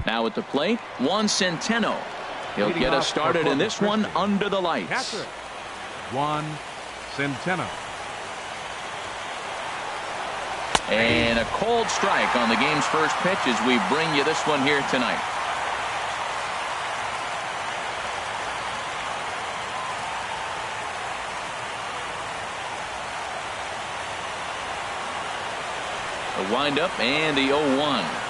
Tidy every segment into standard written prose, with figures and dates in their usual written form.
Now at the plate, Juan Centeno. He'll get us started in this one under the lights. Catcher, Juan Centeno. And a cold strike on the game's first pitch as we bring you this one here tonight. The windup and the 0-1.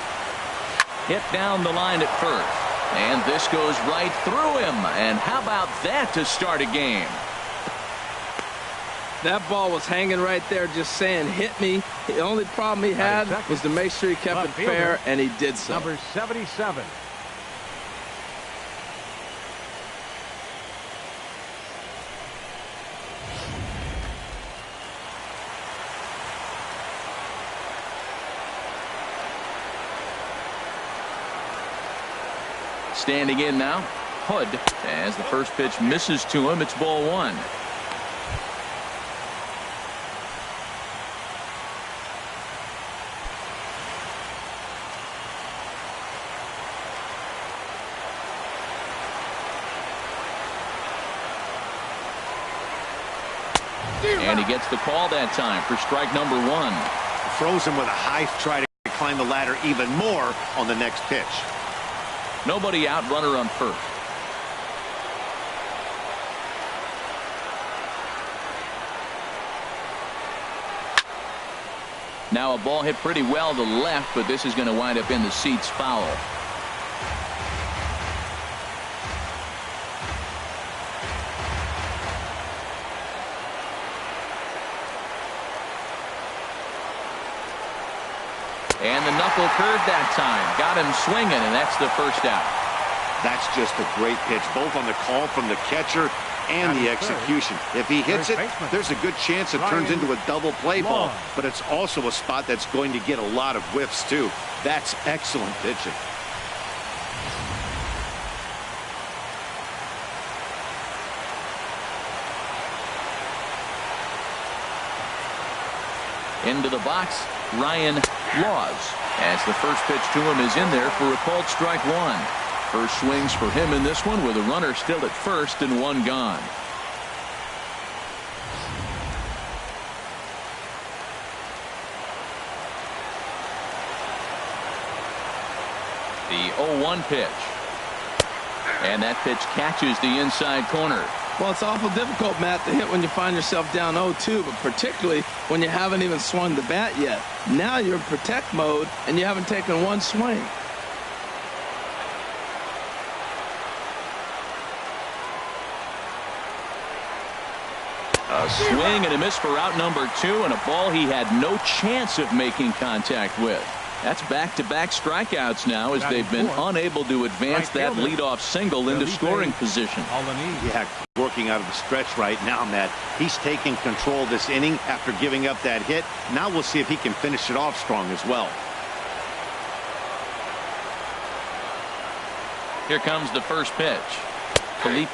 Hit down the line at first. And this goes right through him. And how about that to start a game? That ball was hanging right there just saying hit me. The only problem he had was to make sure he kept it fair, and he did so. Number 77. Standing in now, Hood, as the first pitch misses to him. It's ball one. And he gets the call that time for strike number one. Throws him with a high try to climb the ladder even more on the next pitch. Nobody out, runner on first. Now a ball hit pretty well to left, but this is going to wind up in the seats foul. And the knuckle curve that time. Got him swinging, and that's the first out. That's just a great pitch, both on the call from the catcher and the execution. If he hits it, there's a good chance it turns into a double play ball, but it's also a spot that's going to get a lot of whiffs, too. That's excellent pitching. Into the box, Ryan Laws, as the first pitch to him is in there for a called strike one. First swings for him in this one with a runner still at first and one gone. The 0-1 pitch. And that pitch catches the inside corner. Well, it's awful difficult, Matt, to hit when you find yourself down 0-2, but particularly when you haven't even swung the bat yet. Now you're in protect mode, and you haven't taken one swing. A swing and a miss for out number two, and a ball he had no chance of making contact with. That's back-to-back strikeouts now as they've been unable to advance that leadoff single into scoring position. Yeah, working out of the stretch right now, Matt. He's taking control of this inning after giving up that hit. Now we'll see if he can finish it off strong as well. Here comes the first pitch. Felipe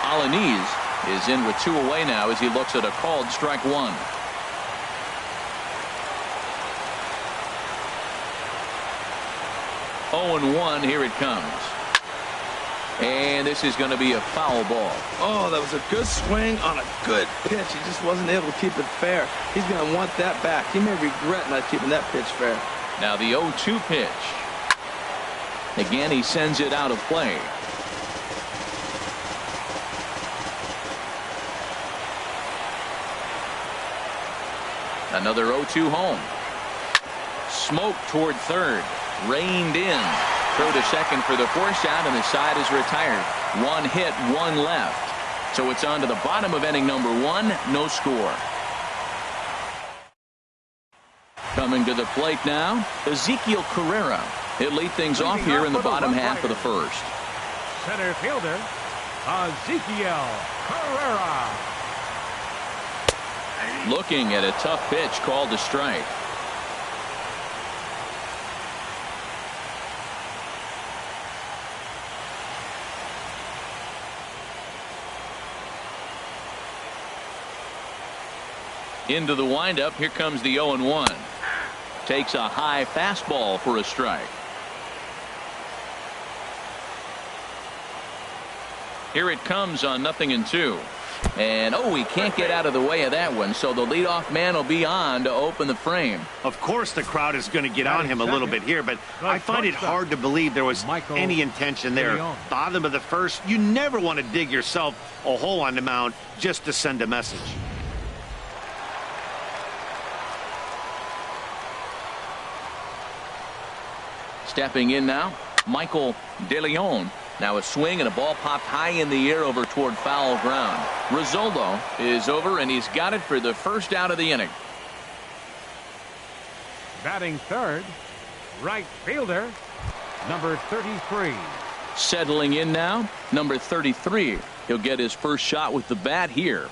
Alaniz is in with two away now as he looks at a called strike one. 0-1, here it comes. And this is going to be a foul ball. Oh, that was a good swing on a good pitch. He just wasn't able to keep it fair. He's going to want that back. He may regret not keeping that pitch fair. Now the 0-2 pitch. Again, he sends it out of play. Another 0-2 home. Smoke toward third. Reined in. Throw to second for the force out, and the side is retired. One hit, one left. So it's on to the bottom of inning number one. No score. Coming to the plate now, Ezekiel Carrera. He'll lead things off here in the bottom half of the first. Center fielder, Ezekiel Carrera. Looking at a tough pitch called a strike. Into the windup. Here comes the 0-1. Takes a high fastball for a strike. Here it comes on 0-2. And he can't get out of the way of that one, so the leadoff man will be on to open the frame. Of course the crowd is going to get on him a little bit here, but I find it hard to believe there was any intention there. Bottom of the first, you never want to dig yourself a hole on the mound just to send a message. Stepping in now, Michael DeLeon. Now a swing and a ball popped high in the air over toward foul ground. Rizzolo is over, and he's got it for the first out of the inning. Batting third, right fielder, number 33. Settling in now, number 33. He'll get his first shot with the bat here.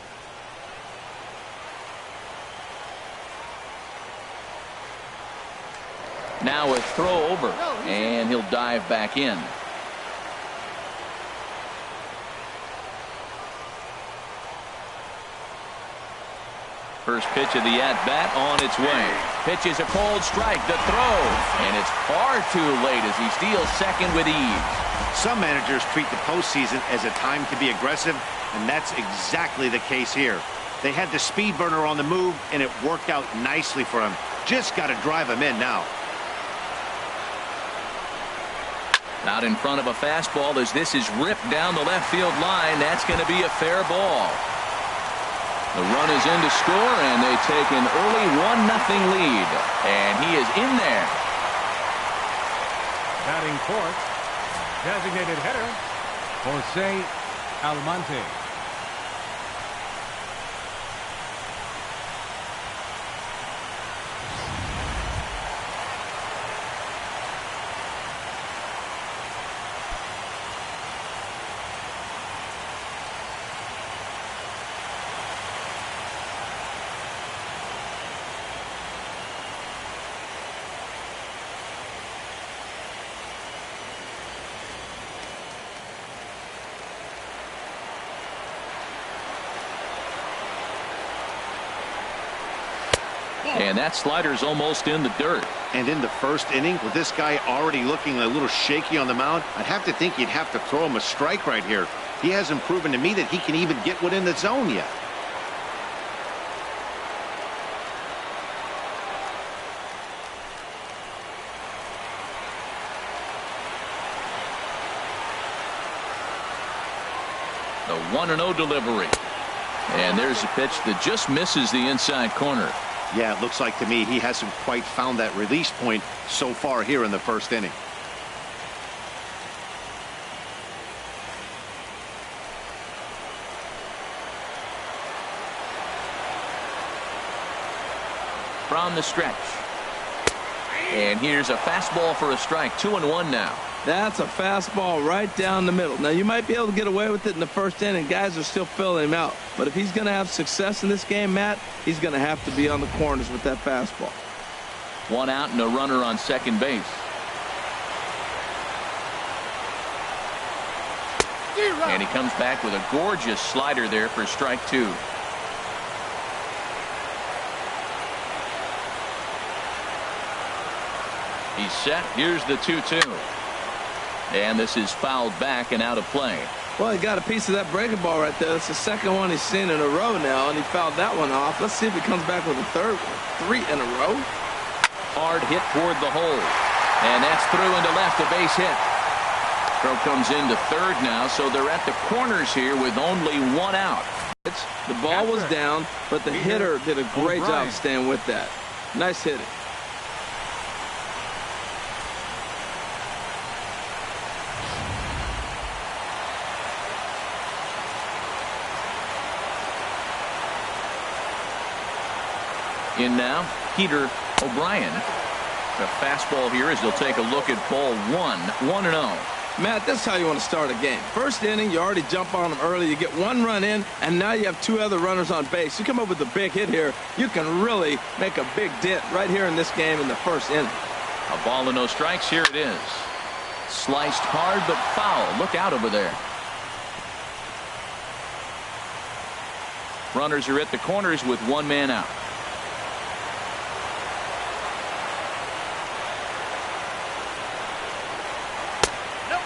Now a throw over, and he'll dive back in. First pitch of the at-bat on its way. Pitch is a cold strike. The throw. And it's far too late as he steals second with ease. Some managers treat the postseason as a time to be aggressive, and that's exactly the case here. They had the speed burner on the move, and it worked out nicely for him. Just got to drive him in now. Out in front of a fastball as this is ripped down the left field line. That's going to be a fair ball. The run is in to score, and they take an early 1-0 lead. And he is in there. Batting fourth, designated hitter, Jose Almonte. And that slider's almost in the dirt. And in the first inning, with this guy already looking a little shaky on the mound, I'd have to think you'd have to throw him a strike right here. He hasn't proven to me that he can even get within the zone yet. The 1-0 delivery. And there's a pitch that just misses the inside corner. Yeah, it looks like to me he hasn't quite found that release point so far here in the first inning. From the stretch. And here's a fastball for a strike. 2-1 now. That's a fastball right down the middle. Now, you might be able to get away with it in the first inning. Guys are still filling him out. But if he's going to have success in this game, Matt, he's going to have to be on the corners with that fastball. One out and a runner on second base. And he comes back with a gorgeous slider there for strike two. He's set. Here's the 2-2. And this is fouled back and out of play. Well, he got a piece of that breaking ball right there. It's the second one he's seen in a row now, and he fouled that one off. Let's see if he comes back with a third one. 3 in a row. Hard hit toward the hole. And that's through into left, a base hit. Throw comes into third now, so they're at the corners here with only one out. The ball was down, but the hitter did a great job staying with that. Nice hitting. In now, Peter O'Brien. The fastball here as they'll take a look at ball 1-0. Matt, this is how you want to start a game. First inning, you already jump on them early. You get one run in, and now you have 2 other runners on base. You come up with a big hit here, you can really make a big dent right here in this game in the first inning. A ball and no strikes. Here it is. Sliced hard, but foul. Look out over there. Runners are at the corners with 1 man out.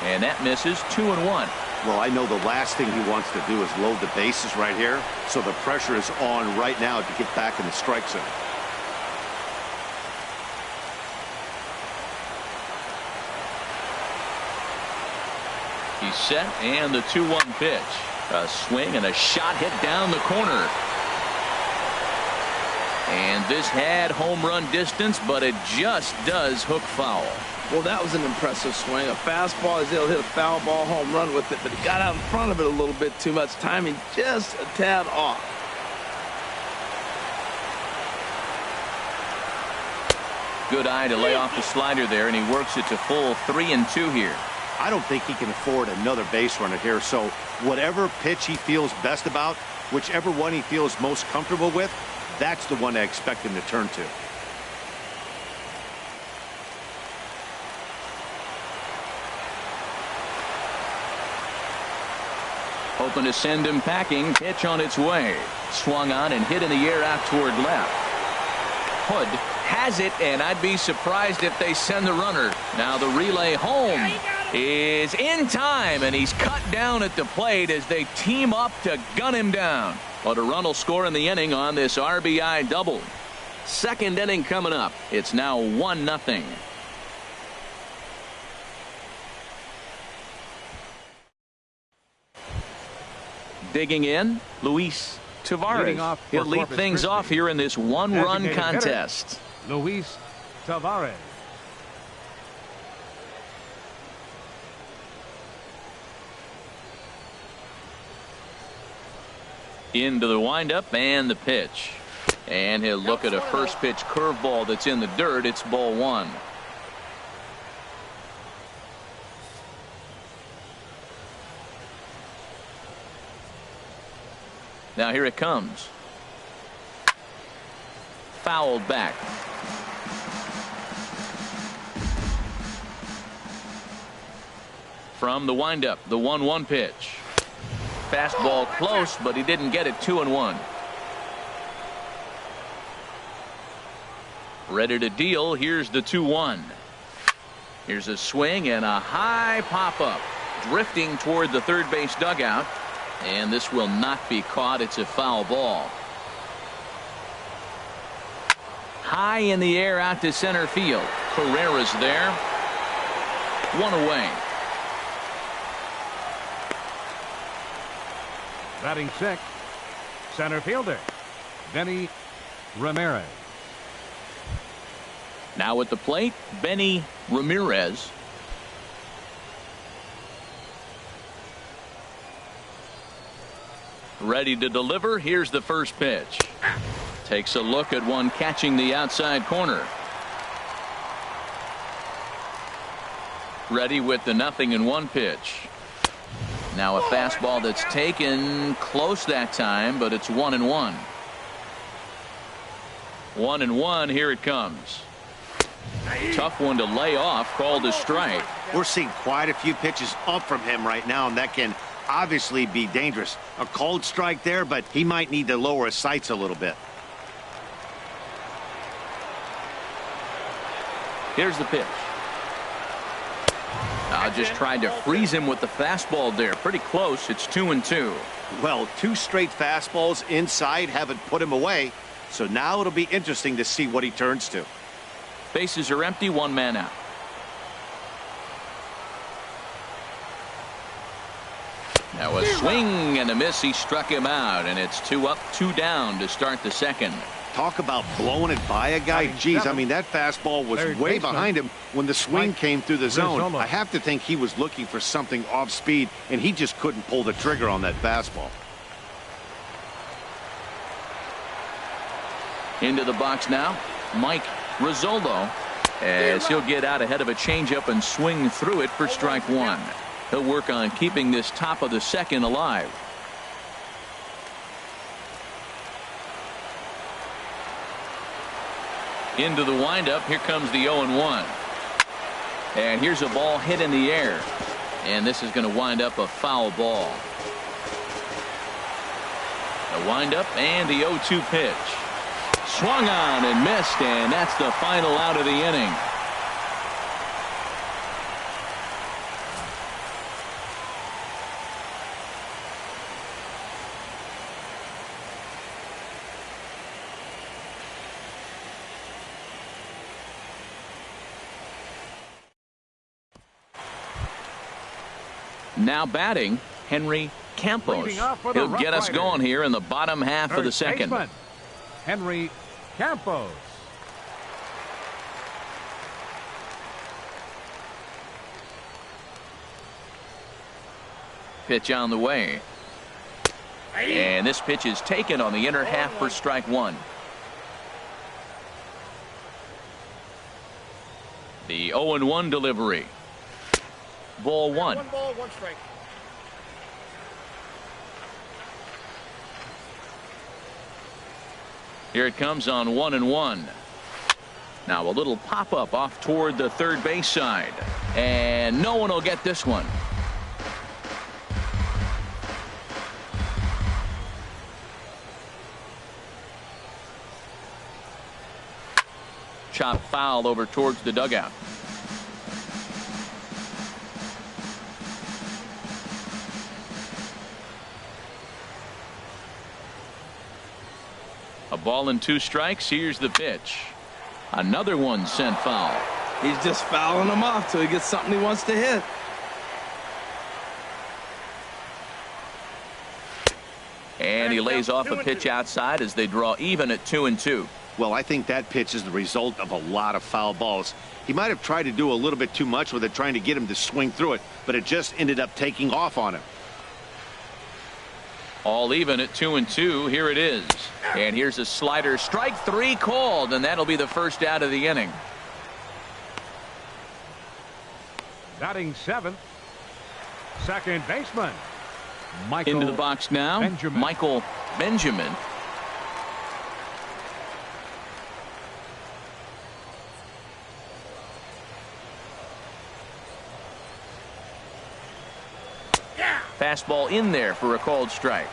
And that misses. 2-1. Well, I know the last thing he wants to do is load the bases right here, so the pressure is on right now to get back in the strike zone. He's set, and the 2-1 pitch. A swing and a shot hit down the corner. And this had home run distance, but it just does hook foul. Well, that was an impressive swing. A fastball, he's able to hit a foul ball home run with it, but he got out in front of it a little bit too much. Timing just a tad off. Good eye to lay off the slider there, and he works it to full 3-2 here. I don't think he can afford another base runner here, so whatever pitch he feels best about, whichever one he feels most comfortable with, that's the one I expect him to turn to. Hoping to send him packing. Pitch on its way. Swung on and hit in the air out toward left. Hood has it, and I'd be surprised if they send the runner. Now the relay home is in time, and he's cut down at the plate as they team up to gun him down. But a run will score in the inning on this RBI double. Second inning coming up. It's now 1-0. Digging in, Luis Taveras. He'll lead things off here in this one-run contest. Luis Taveras. Into the windup and the pitch. And he'll look at a first pitch curveball that's in the dirt. It's ball one. Now here it comes. Fouled back. From the windup, the 1-1 pitch. Fastball close, but he didn't get it. 2-1. Ready to deal. Here's the 2-1. Here's a swing and a high pop-up. Drifting toward the third base dugout. And this will not be caught. It's a foul ball. High in the air out to center field. Herrera's there. One away. Batting sixth, center fielder Benny Ramirez. Now at the plate, Benny Ramirez. Ready to deliver. Here's the first pitch. Takes a look at one catching the outside corner. Ready with the 0-1 pitch. Now a fastball that's taken close that time, but it's 1-1. 1-1. Here it comes. Tough one to lay off. Called a strike. We're seeing quite a few pitches up from him right now, and that can obviously be dangerous. A called strike there, but he might need to lower his sights a little bit. Here's the pitch. Just tried to freeze him with the fastball there. Pretty close. It's 2-2. Well, two straight fastballs inside haven't put him away. So now it'll be interesting to see what he turns to. Bases are empty. One man out. Now a swing and a miss. He struck him out, and it's 2 up, 2 down to start the second. Talk about blowing it by a guy. Geez, I mean, that fastball was way behind him when the swing came through the zone. I have to think he was looking for something off speed, and he just couldn't pull the trigger on that fastball. Into the box now, Mike Rizzolo, as he'll get out ahead of a changeup and swing through it for strike one. He'll work on keeping this top of the second alive. Into the windup. Here comes the 0-1. And here's a ball hit in the air. And this is going to wind up a foul ball. The windup and the 0-2 pitch. Swung on and missed, and that's the final out of the inning. Now batting, Henry Campos. He'll get us going here in the bottom half of the second. Baseman, Henry Campos. Pitch on the way. And this pitch is taken on the inner half for strike one. The 0-1 delivery. Ball one. 1 ball, 1 strike. Here it comes on 1-1. Now a little pop up off toward the third base side. And no one will get this one. Chop foul over towards the dugout. A ball and 2 strikes. Here's the pitch. Another one sent foul. He's just fouling them off till he gets something he wants to hit. And he lays off a pitch outside as they draw even at 2-2. Well, I think that pitch is the result of a lot of foul balls. He might have tried to do a little bit too much with it, trying to get him to swing through it, but it just ended up taking off on him. All even at 2-2. Here it is. And here's a slider. Strike 3 called, and that'll be the first out of the inning. Batting 7th, second baseman, Michael Into the box now, Benjamin. Michael Benjamin. Fastball in there for a called strike.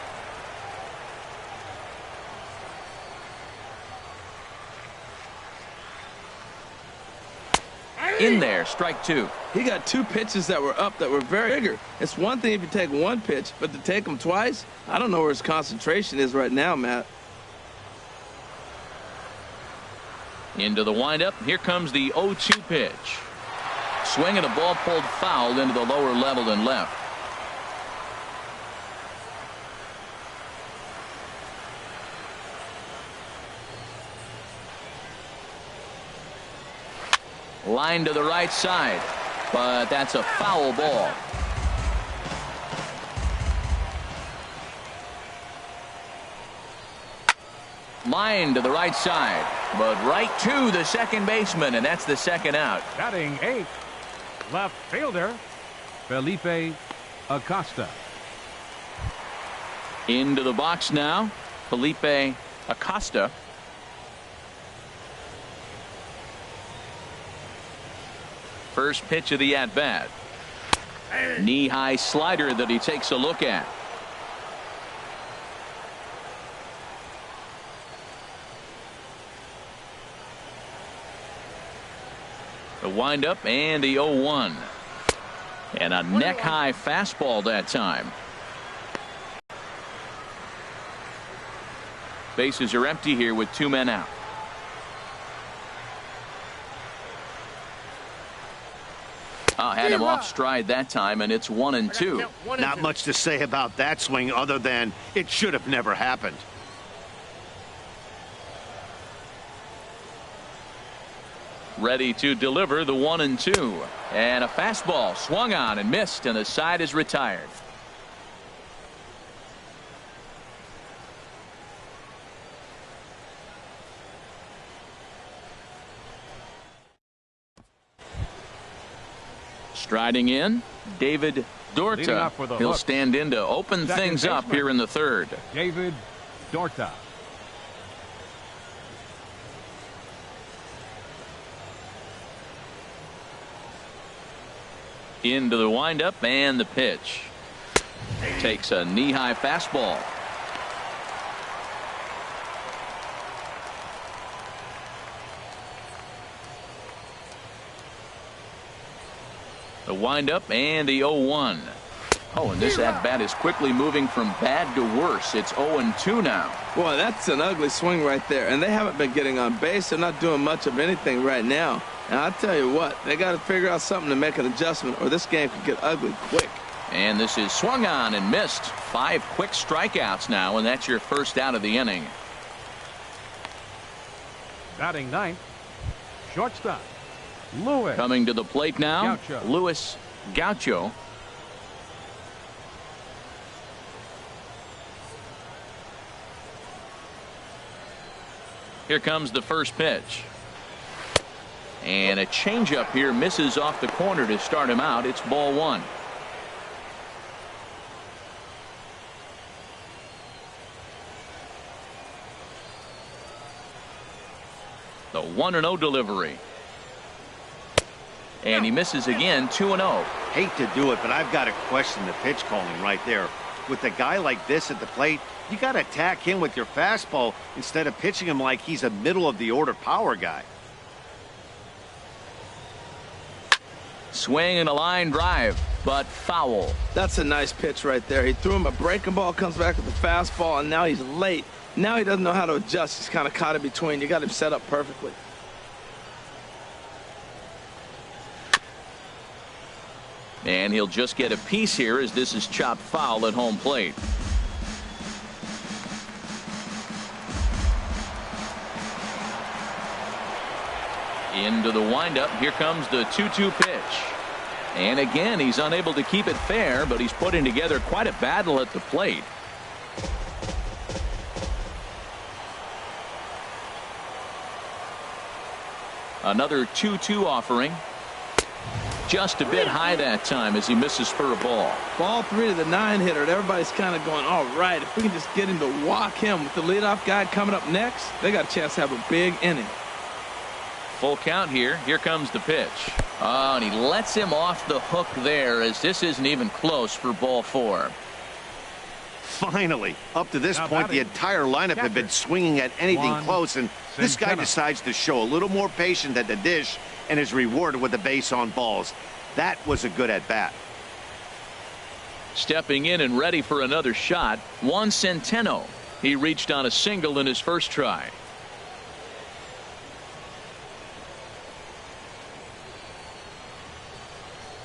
In there, strike 2. He got 2 pitches that were up that were very bigger. It's one thing if you take 1 pitch, but to take them twice, I don't know where his concentration is right now, Matt. Into the windup. Here comes the 0-2 pitch. Swing and a ball pulled foul into the lower level and left. Line to the right side, but that's a foul ball. Line to the right side, but right to the second baseman, and that's the second out. Batting 8th, left fielder, Felipe Acosta. Into the box now, Felipe Acosta. First pitch of the at-bat. Knee-high slider that he takes a look at. The windup and the 0-1. And a neck-high fastball that time. Bases are empty here with 2 men out. Had him off stride that time, and it's 1-2. Not much to say about that swing other than it should have never happened. Ready to deliver the 1-2. And a fastball swung on and missed, and the side is retired. Striding in, David Dorta. He'll stand in to open things up here in the third. David Dorta. Into the windup and the pitch. Takes a knee-high fastball. The windup and the 0-1. Oh, and this at-bat is quickly moving from bad to worse. It's 0-2 now. Boy, that's an ugly swing right there. And they haven't been getting on base. They're not doing much of anything right now. And I'll tell you what, they got to figure out something to make an adjustment, or this game could get ugly quick. And this is swung on and missed. 5 quick strikeouts now, and that's your first out of the inning. Batting 9th, shortstop, Lewis. Coming to the plate now, Gaucho. Luis Gaucho. Here comes the first pitch. And a changeup here misses off the corner to start him out. It's ball 1. The 1-0 delivery. And he misses again, 2-0. Hate to do it, but I've got to question the pitch calling right there. With a guy like this at the plate, you got to attack him with your fastball instead of pitching him like he's a middle-of-the-order power guy. Swing and a line drive, but foul. That's a nice pitch right there. He threw him a breaking ball, comes back with the fastball, and now he's late. Now he doesn't know how to adjust. He's kind of caught in between. You got him set up perfectly. And he'll just get a piece here as this is chopped foul at home plate. Into the windup. Here comes the 2-2 pitch. And again, he's unable to keep it fair, but he's putting together quite a battle at the plate. Another 2-2 offering. Just a bit high that time as he misses for a ball. Ball 3 to the 9-hitter. Everybody's kind of going, all right, if we can just get him to walk him with the leadoff guy coming up next, they got a chance to have a big inning. Full count here. Here comes the pitch. Oh, and he lets him off the hook there as this isn't even close for ball 4. Finally, up to this point, the entire lineup had been swinging at anything close, and this guy decides to show a little more patience at the dish and is rewarded with a base on balls. That was a good at-bat. Stepping in and ready for another shot, Juan Centeno. He reached on a single in his first try.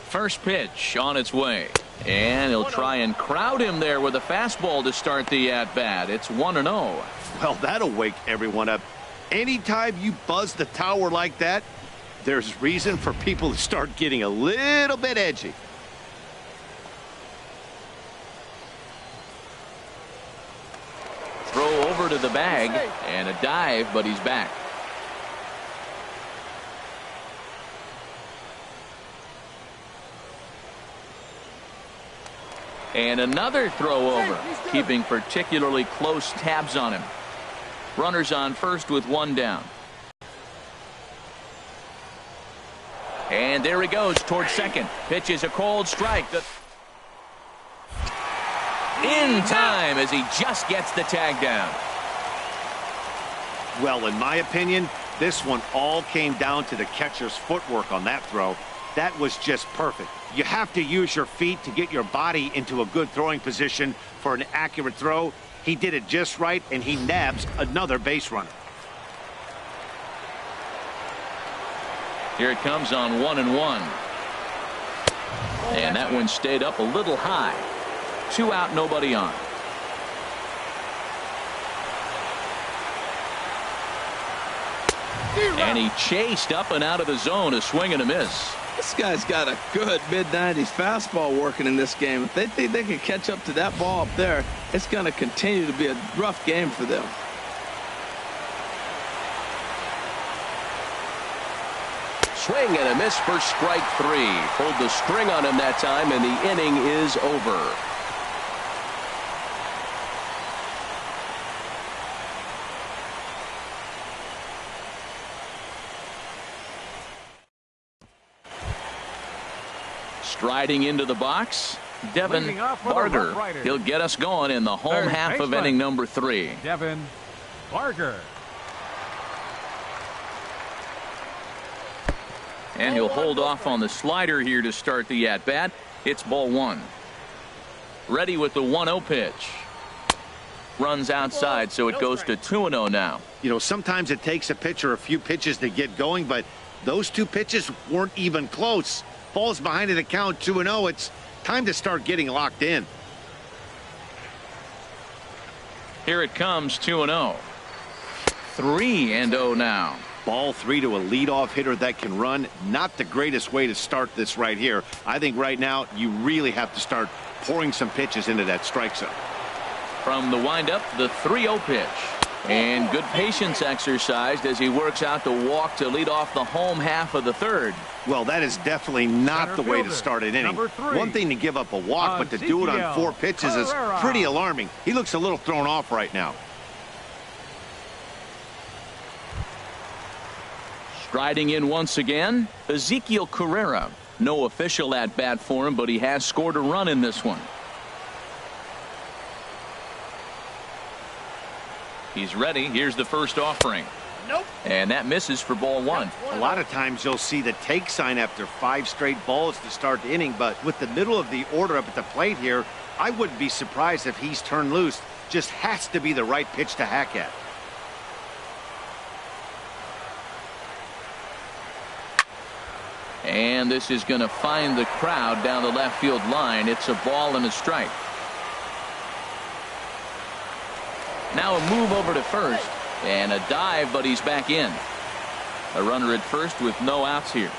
First pitch on its way. And he'll try and crowd him there with a fastball to start the at-bat. It's 1-0. Well, that'll wake everyone up. Anytime you buzz the tower like that, there's reason for people to start getting a little bit edgy. Throw over to the bag and a dive, but he's back. And another throw over, keeping particularly close tabs on him. Runners on first with 1 down. And there he goes towards second. Pitch is a cold strike. In time as he just gets the tag down. Well, in my opinion, this one all came down to the catcher's footwork on that throw. That was just perfect. You have to use your feet to get your body into a good throwing position for an accurate throw. He did it just right, and he nabs another base runner. Here it comes on 1-1. And that one stayed up a little high. 2 out, nobody on. And he chased up and out of the zone, a swing and a miss. This guy's got a good mid-90s fastball working in this game. If they think they can catch up to that ball up there, it's going to continue to be a rough game for them. Swing and a miss for strike 3. Pulled the string on him that time, and the inning is over. Striding into the box, Devin Barger. He'll get us going in the home half of inning number 3. Devin Barger. And he'll hold off on the slider here to start the at-bat. It's ball 1. Ready with the 1-0 pitch. Runs outside, so it goes to 2-0 now. You know, sometimes it takes a pitcher a few pitches to get going, but those 2 pitches weren't even close. Falls behind in the count, 2-0. Time to start getting locked in. Here it comes, 2-0. 3-0 now. Ball 3 to a leadoff hitter that can run. Not the greatest way to start this right here. I think right now you really have to start pouring some pitches into that strike zone. From the windup, the 3-0 pitch. And good patience exercised as he works out the walk to lead off the home half of the third. Well, that is definitely not the way to start an inning. One thing to give up a walk, but to do it on 4 pitches is pretty alarming. He looks a little thrown off right now. Striding in once again, Ezekiel Carrera. No official at bat for him, but he has scored a run in this one. He's ready. Here's the first offering. Nope. And that misses for ball 1. A lot of times you'll see the take sign after 5 straight balls to start the inning, but with the middle of the order up at the plate here, I wouldn't be surprised if he's turned loose. Just has to be the right pitch to hack at. And this is going to find the crowd down the left field line. It's a ball and a strike. Now a move over to first and a dive, but he's back in. A runner at first with no outs here.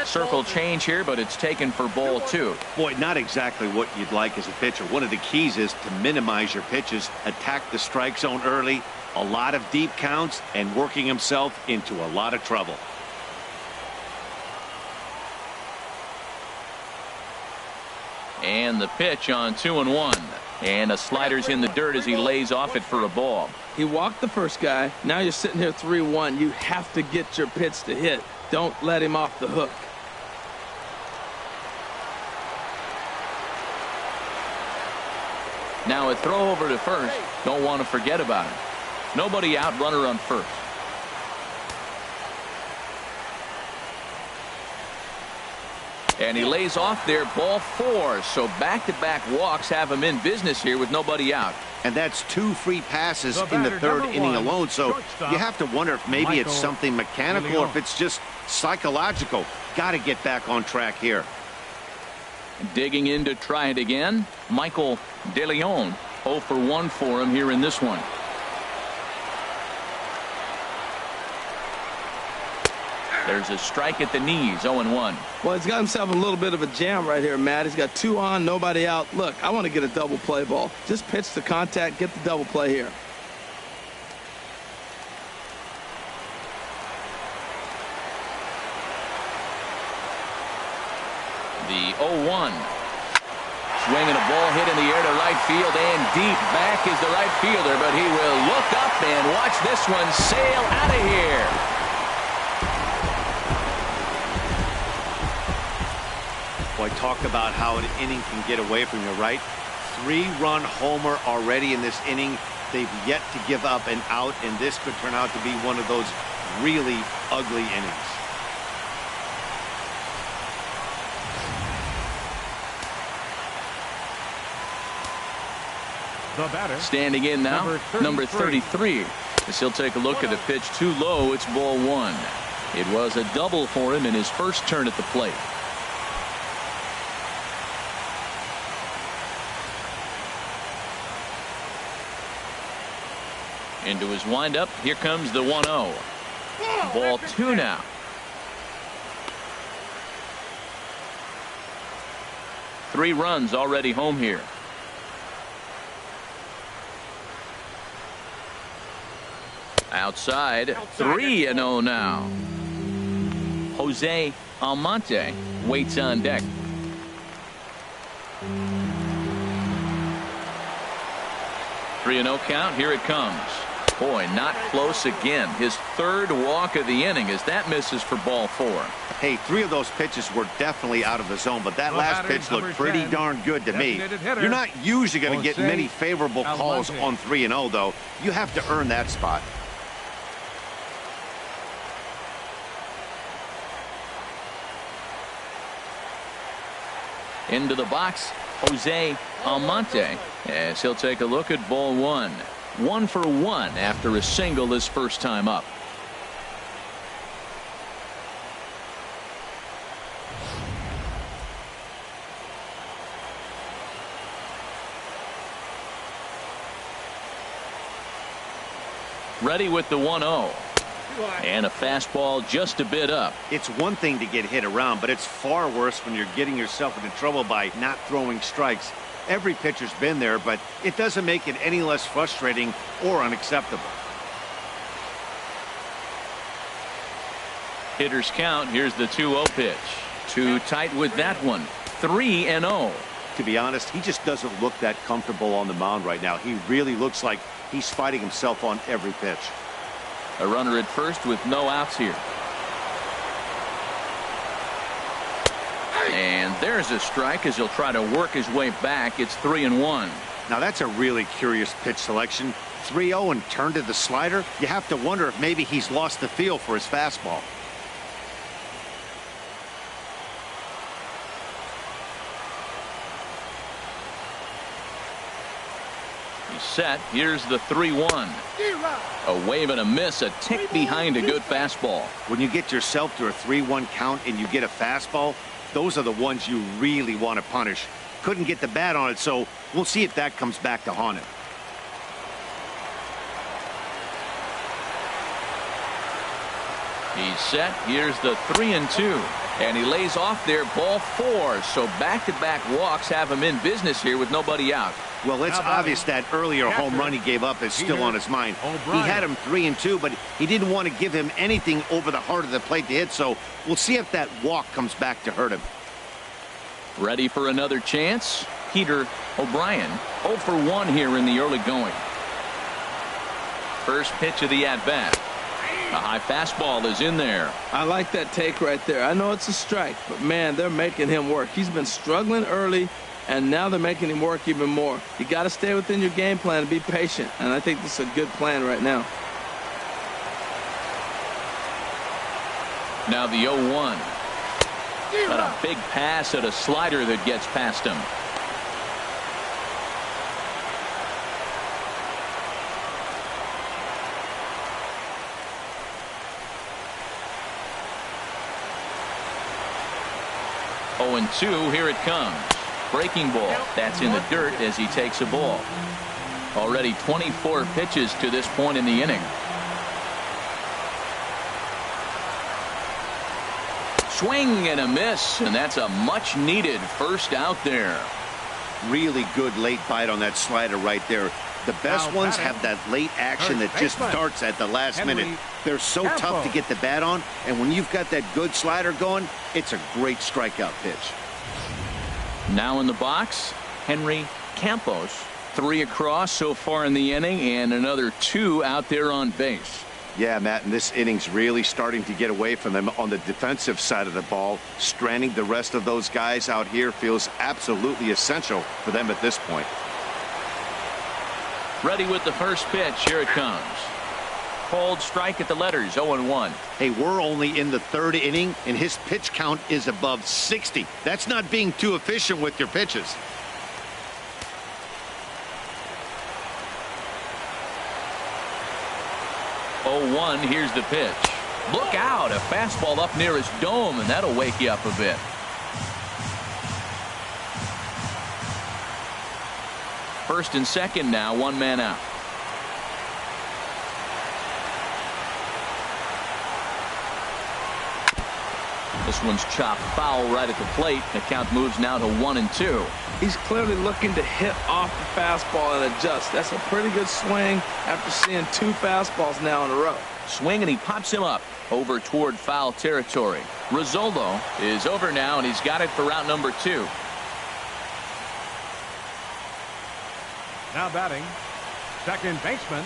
Circle change here, but it's taken for ball 2. Boy, not exactly what you'd like as a pitcher. One of the keys is to minimize your pitches, attack the strike zone early, a lot of deep counts, and working himself into a lot of trouble. And the pitch on 2-1. And a slider's in the dirt as he lays off it for a ball. He walked the first guy. Now you're sitting here 3-1. You have to get your pitch to hit. Don't let him off the hook. Now a throw over to first. Don't want to forget about it. Nobody out, runner on first. And he lays off there, ball 4. So back-to-back walks have him in business here with nobody out. And that's 2 free passes in the 3rd inning alone. So you have to wonder if maybe it's something mechanical or if it's just psychological. Got to get back on track here. Digging in to try it again, Michael De Leon. 0 for 1 for him here in this one. There's a strike at the knees, 0-1. Well, he's got himself a little bit of a jam right here, Matt. He's got 2 on, nobody out. Look, I want to get a double play ball. Just pitch the contact, get the double play here. The 0-1. Swinging a ball hit in the air to right field and deep. Back is the right fielder, but he will look up and watch this one sail out of here. Boy, talk about how an inning can get away from you, right? 3-run homer already in this inning. They've yet to give up an out, and this could turn out to be one of those really ugly innings. The batter, standing in now, number 33. As he'll take a look at the pitch too low. It's ball 1. It was a double for him in his first turn at the plate. Into his windup. Here comes the 1-0. Ball 2 now. Three runs already home here. Outside, 3-0 now. Jose Almonte waits on deck. Three 3-0 count. Here it comes. Boy, not close again. His 3rd walk of the inning as that misses for ball 4. Hey, 3 of those pitches were definitely out of the zone, but that last pitch looked pretty darn good to me. You're not usually going to get many favorable calls on 3-0, though. You have to earn that spot. Into the box, Jose Almonte, as he'll take a look at ball 1. 1 for 1 after a single his first time up. Ready with the 1-0. And a fastball just a bit up. It's one thing to get hit around, but it's far worse when you're getting yourself into trouble by not throwing strikes. Every pitcher's been there, but it doesn't make it any less frustrating or unacceptable. Hitters count. Here's the 2-0 pitch. Too tight with that one. 3-0. To be honest, he just doesn't look that comfortable on the mound right now. He really looks like he's fighting himself on every pitch. A runner at first with no outs here. And there's a strike as he'll try to work his way back. It's 3-1. Now that's a really curious pitch selection. 3-0 and turned to the slider. You have to wonder if maybe he's lost the feel for his fastball. Set. Here's the 3-1. A wave and a miss, a tick behind a good fastball. When you get yourself to a 3-1 count and you get a fastball, those are the ones you really want to punish. Couldn't get the bat on it, so we'll see if that comes back to haunt him. He's set. Here's the 3-2. And he lays off there, ball 4. So back-to-back walks have him in business here with nobody out. Well, it's obvious that earlier home run he gave up is still on his mind. He had him 3-2, but he didn't want to give him anything over the heart of the plate to hit, so we'll see if that walk comes back to hurt him. Ready for another chance? Peter O'Brien, 0 for 1 here in the early going. First pitch of the at-bat. A high fastball is in there. I like that take right there. I know it's a strike, but man, they're making him work. He's been struggling early, and now they're making him work even more. You got to stay within your game plan and be patient, and I think this is a good plan right now. Now the 0-1. But a big pass at a slider that gets past him. And 2, here it comes. Breaking ball. That's in the dirt as he takes a ball. Already 24 pitches to this point in the inning. Swing and a miss, and that's a much needed first out there. Really good late bite on that slider right there. The best ones have that late action that just darts at the last minute. They're so tough to get the bat on, and when you've got that good slider going, it's a great strikeout pitch. Now in the box, Henry Campos. 3 across so far in the inning, and another 2 out there on base. Yeah, Matt, and this inning's really starting to get away from them on the defensive side of the ball. Stranding the rest of those guys out here feels absolutely essential for them at this point. Ready with the first pitch. Here it comes. Cold strike at the letters. 0-1. Hey, we're only in the 3rd inning, and his pitch count is above 60. That's not being too efficient with your pitches. Here's the pitch. Look out. A fastball up near his dome, and that'll wake you up a bit. First and second now, 1 man out. This one's chopped foul right at the plate. The count moves now to 1-2. He's clearly looking to hit off the fastball and adjust. That's a pretty good swing after seeing 2 fastballs now in a row. Swing, and he pops him up over toward foul territory. Rizzolo is over now, and he's got it for route number 2. Now batting, second baseman,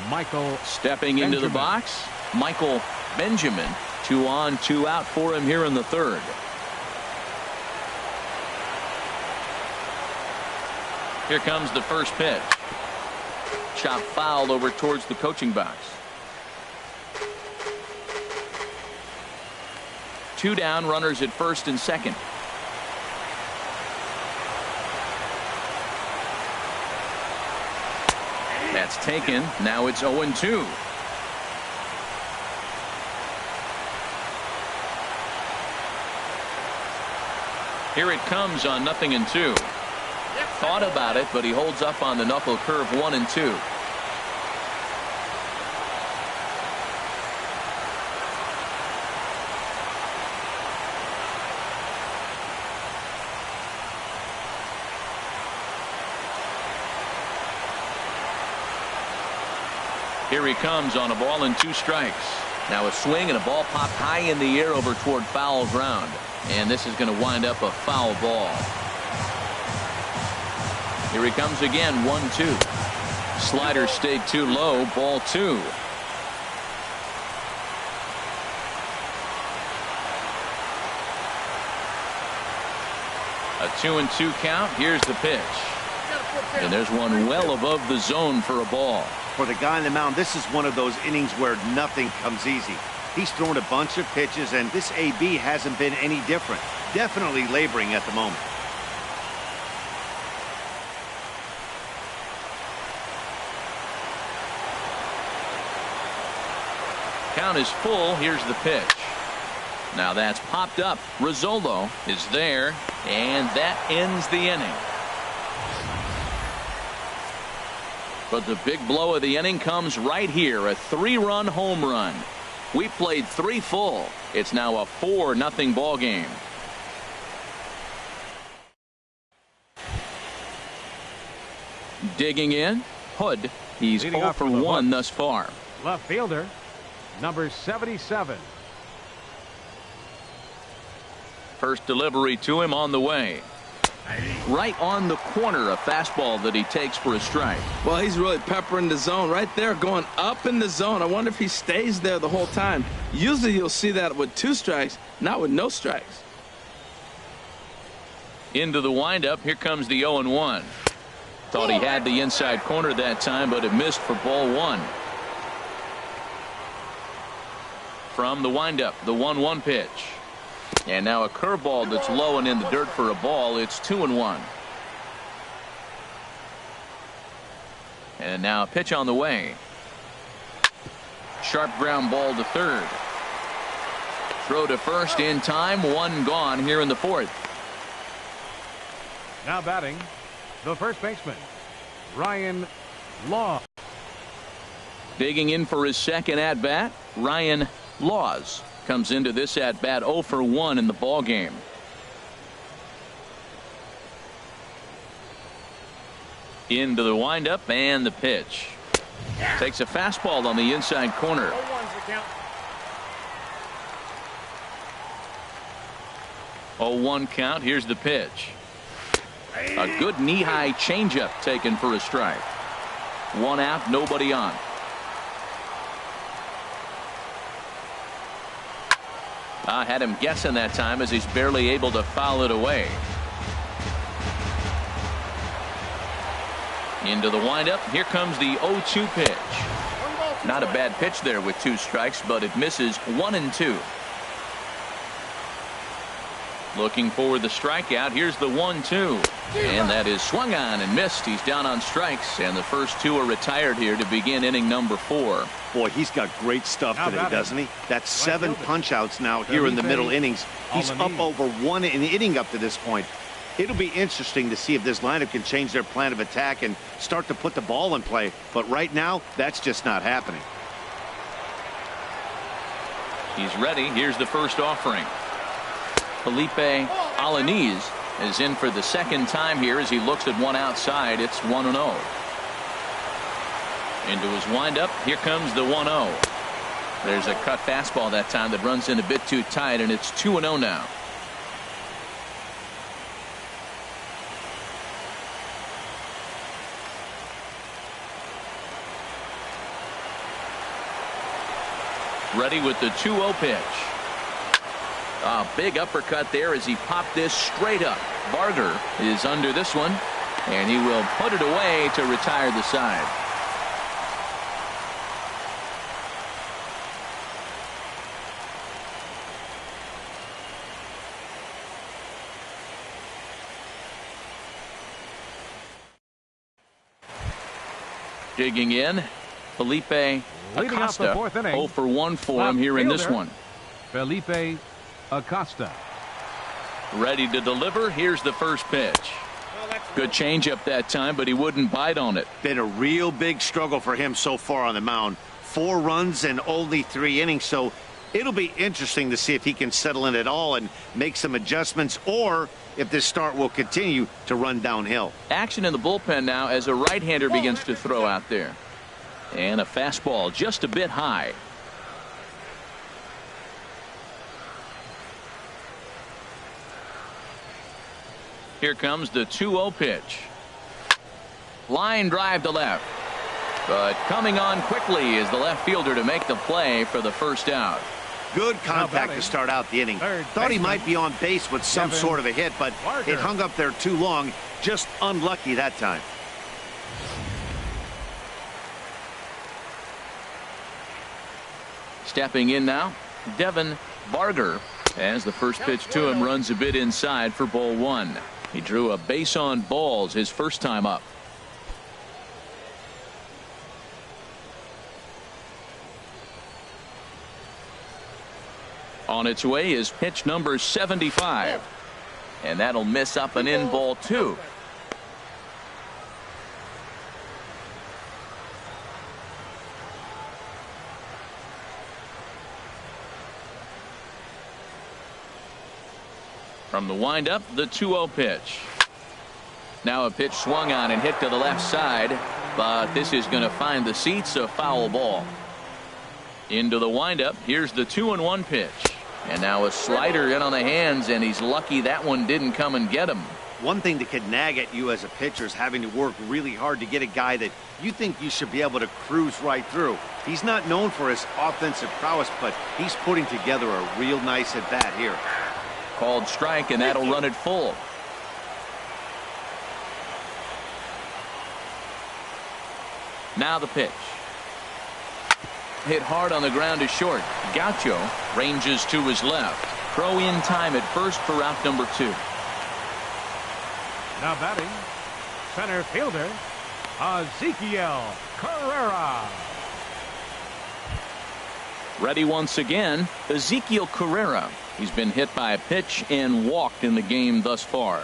Michael. Stepping into the box, Michael Benjamin. 2 on, 2 out for him here in the 3rd. Here comes the first pitch. Chop fouled over towards the coaching box. 2 down, runners at first and second. That's taken. Now it's 0-2. Here it comes on 0-2. Thought about it, but he holds up on the knuckle curve. 1-2. Here he comes on a ball and 2 strikes. Now a swing and a ball popped high in the air over toward foul ground. And this is going to wind up a foul ball. Here he comes again, 1-2. Slider stayed too low, ball 2. A 2-2 count. Here's the pitch. And there's one well above the zone for a ball. For the guy on the mound, this is one of those innings where nothing comes easy. He's thrown a bunch of pitches, and this AB hasn't been any different. Definitely laboring at the moment. Count is full. Here's the pitch. Now that's popped up. Rizzolo is there, and that ends the inning. But the big blow of the inning comes right here, a 3-run home run. We played 3 full. It's now a 4-0 ball game. Digging in, Hood. He's 0 for 1 thus far. Left fielder, number 77. First delivery to him on the way. Right on the corner, a fastball that he takes for a strike. Well, he's really peppering the zone right there, going up in the zone. I wonder if he stays there the whole time. Usually you'll see that with 2 strikes, not with no strikes. Into the windup. Here comes the 0-1. Thought he had the inside corner that time, but it missed for ball 1. From the windup, the 1-1 pitch. And now a curveball that's low and in the dirt for a ball. It's 2-1. And now a pitch on the way. Sharp ground ball to third. Throw to first in time. 1 gone here in the 4th. Now batting, the first baseman, Ryan Law. Digging in for his second at bat, Ryan Laws. Comes into this at bat 0 for 1 in the ball game. Into the windup and the pitch. Takes a fastball on the inside corner. 0-1 count. Here's the pitch. A good knee-high changeup taken for a strike. 1 out, nobody on. I had him guessing that time as he's barely able to foul it away. Into the windup. Here comes the 0-2 pitch. Not a bad pitch there with 2 strikes, but it misses 1-2. Looking for the strikeout. Here's the 1-2. And that is swung on and missed. He's down on strikes, and the first 2 are retired here to begin inning number 4. Boy, he's got great stuff today, doesn't he? That's 7 punch-outs now here in the middle innings. He's up over 1 in the inning up to this point. It'll be interesting to see if this lineup can change their plan of attack and start to put the ball in play. But right now, that's just not happening. He's ready. Here's the first offering. Felipe Alaniz is in for the second time here as he looks at one outside. It's 1-0. Into his windup. Here comes the 1-0. There's a cut fastball that time that runs in a bit too tight, and it's 2-0 now. Ready with the 2-0 pitch. A big uppercut there as he popped this straight up. Barger is under this one, and he will put it away to retire the side. Digging in, Felipe Acosta. 0 for 1 for him here in this one. Felipe Acosta. Ready to deliver. Here's the first pitch. Good changeup that time, but he wouldn't bite on it. Been a real big struggle for him so far on the mound. 4 runs in only 3 innings, so it'll be interesting to see if he can settle in at all and make some adjustments, or if this start will continue to run downhill. Action in the bullpen now as a right-hander begins to throw out there. And a fastball just a bit high. Here comes the 2-0 pitch. Line drive to left. But coming on quickly is the left fielder to make the play for the first out. Good contact to start out the inning. Thought he might be on base with some sort of a hit, but it hung up there too long. Just unlucky that time. Stepping in now, Devin Barger, as the first pitch to him runs a bit inside for ball one. He drew a base on balls his first time up. On its way is pitch number 75. And that'll miss up and in ball two. From the windup, the 2-0 pitch. Now a pitch swung on and hit to the left side, but this is going to find the seats, a foul ball. Into the windup, here's the 2-1 pitch. And now a slider in on the hands, and he's lucky that one didn't come and get him. One thing that could nag at you as a pitcher is having to work really hard to get a guy that you think you should be able to cruise right through. He's not known for his offensive prowess, but he's putting together a real nice at bat here. Called strike, and that'll run it full. Now the pitch. Hit hard on the ground to short. Gaucho ranges to his left. Throw in time at first for route number 2. Now batting, center fielder, Ezekiel Carrera. Ready once again, Ezekiel Carrera. He's been hit by a pitch and walked in the game thus far.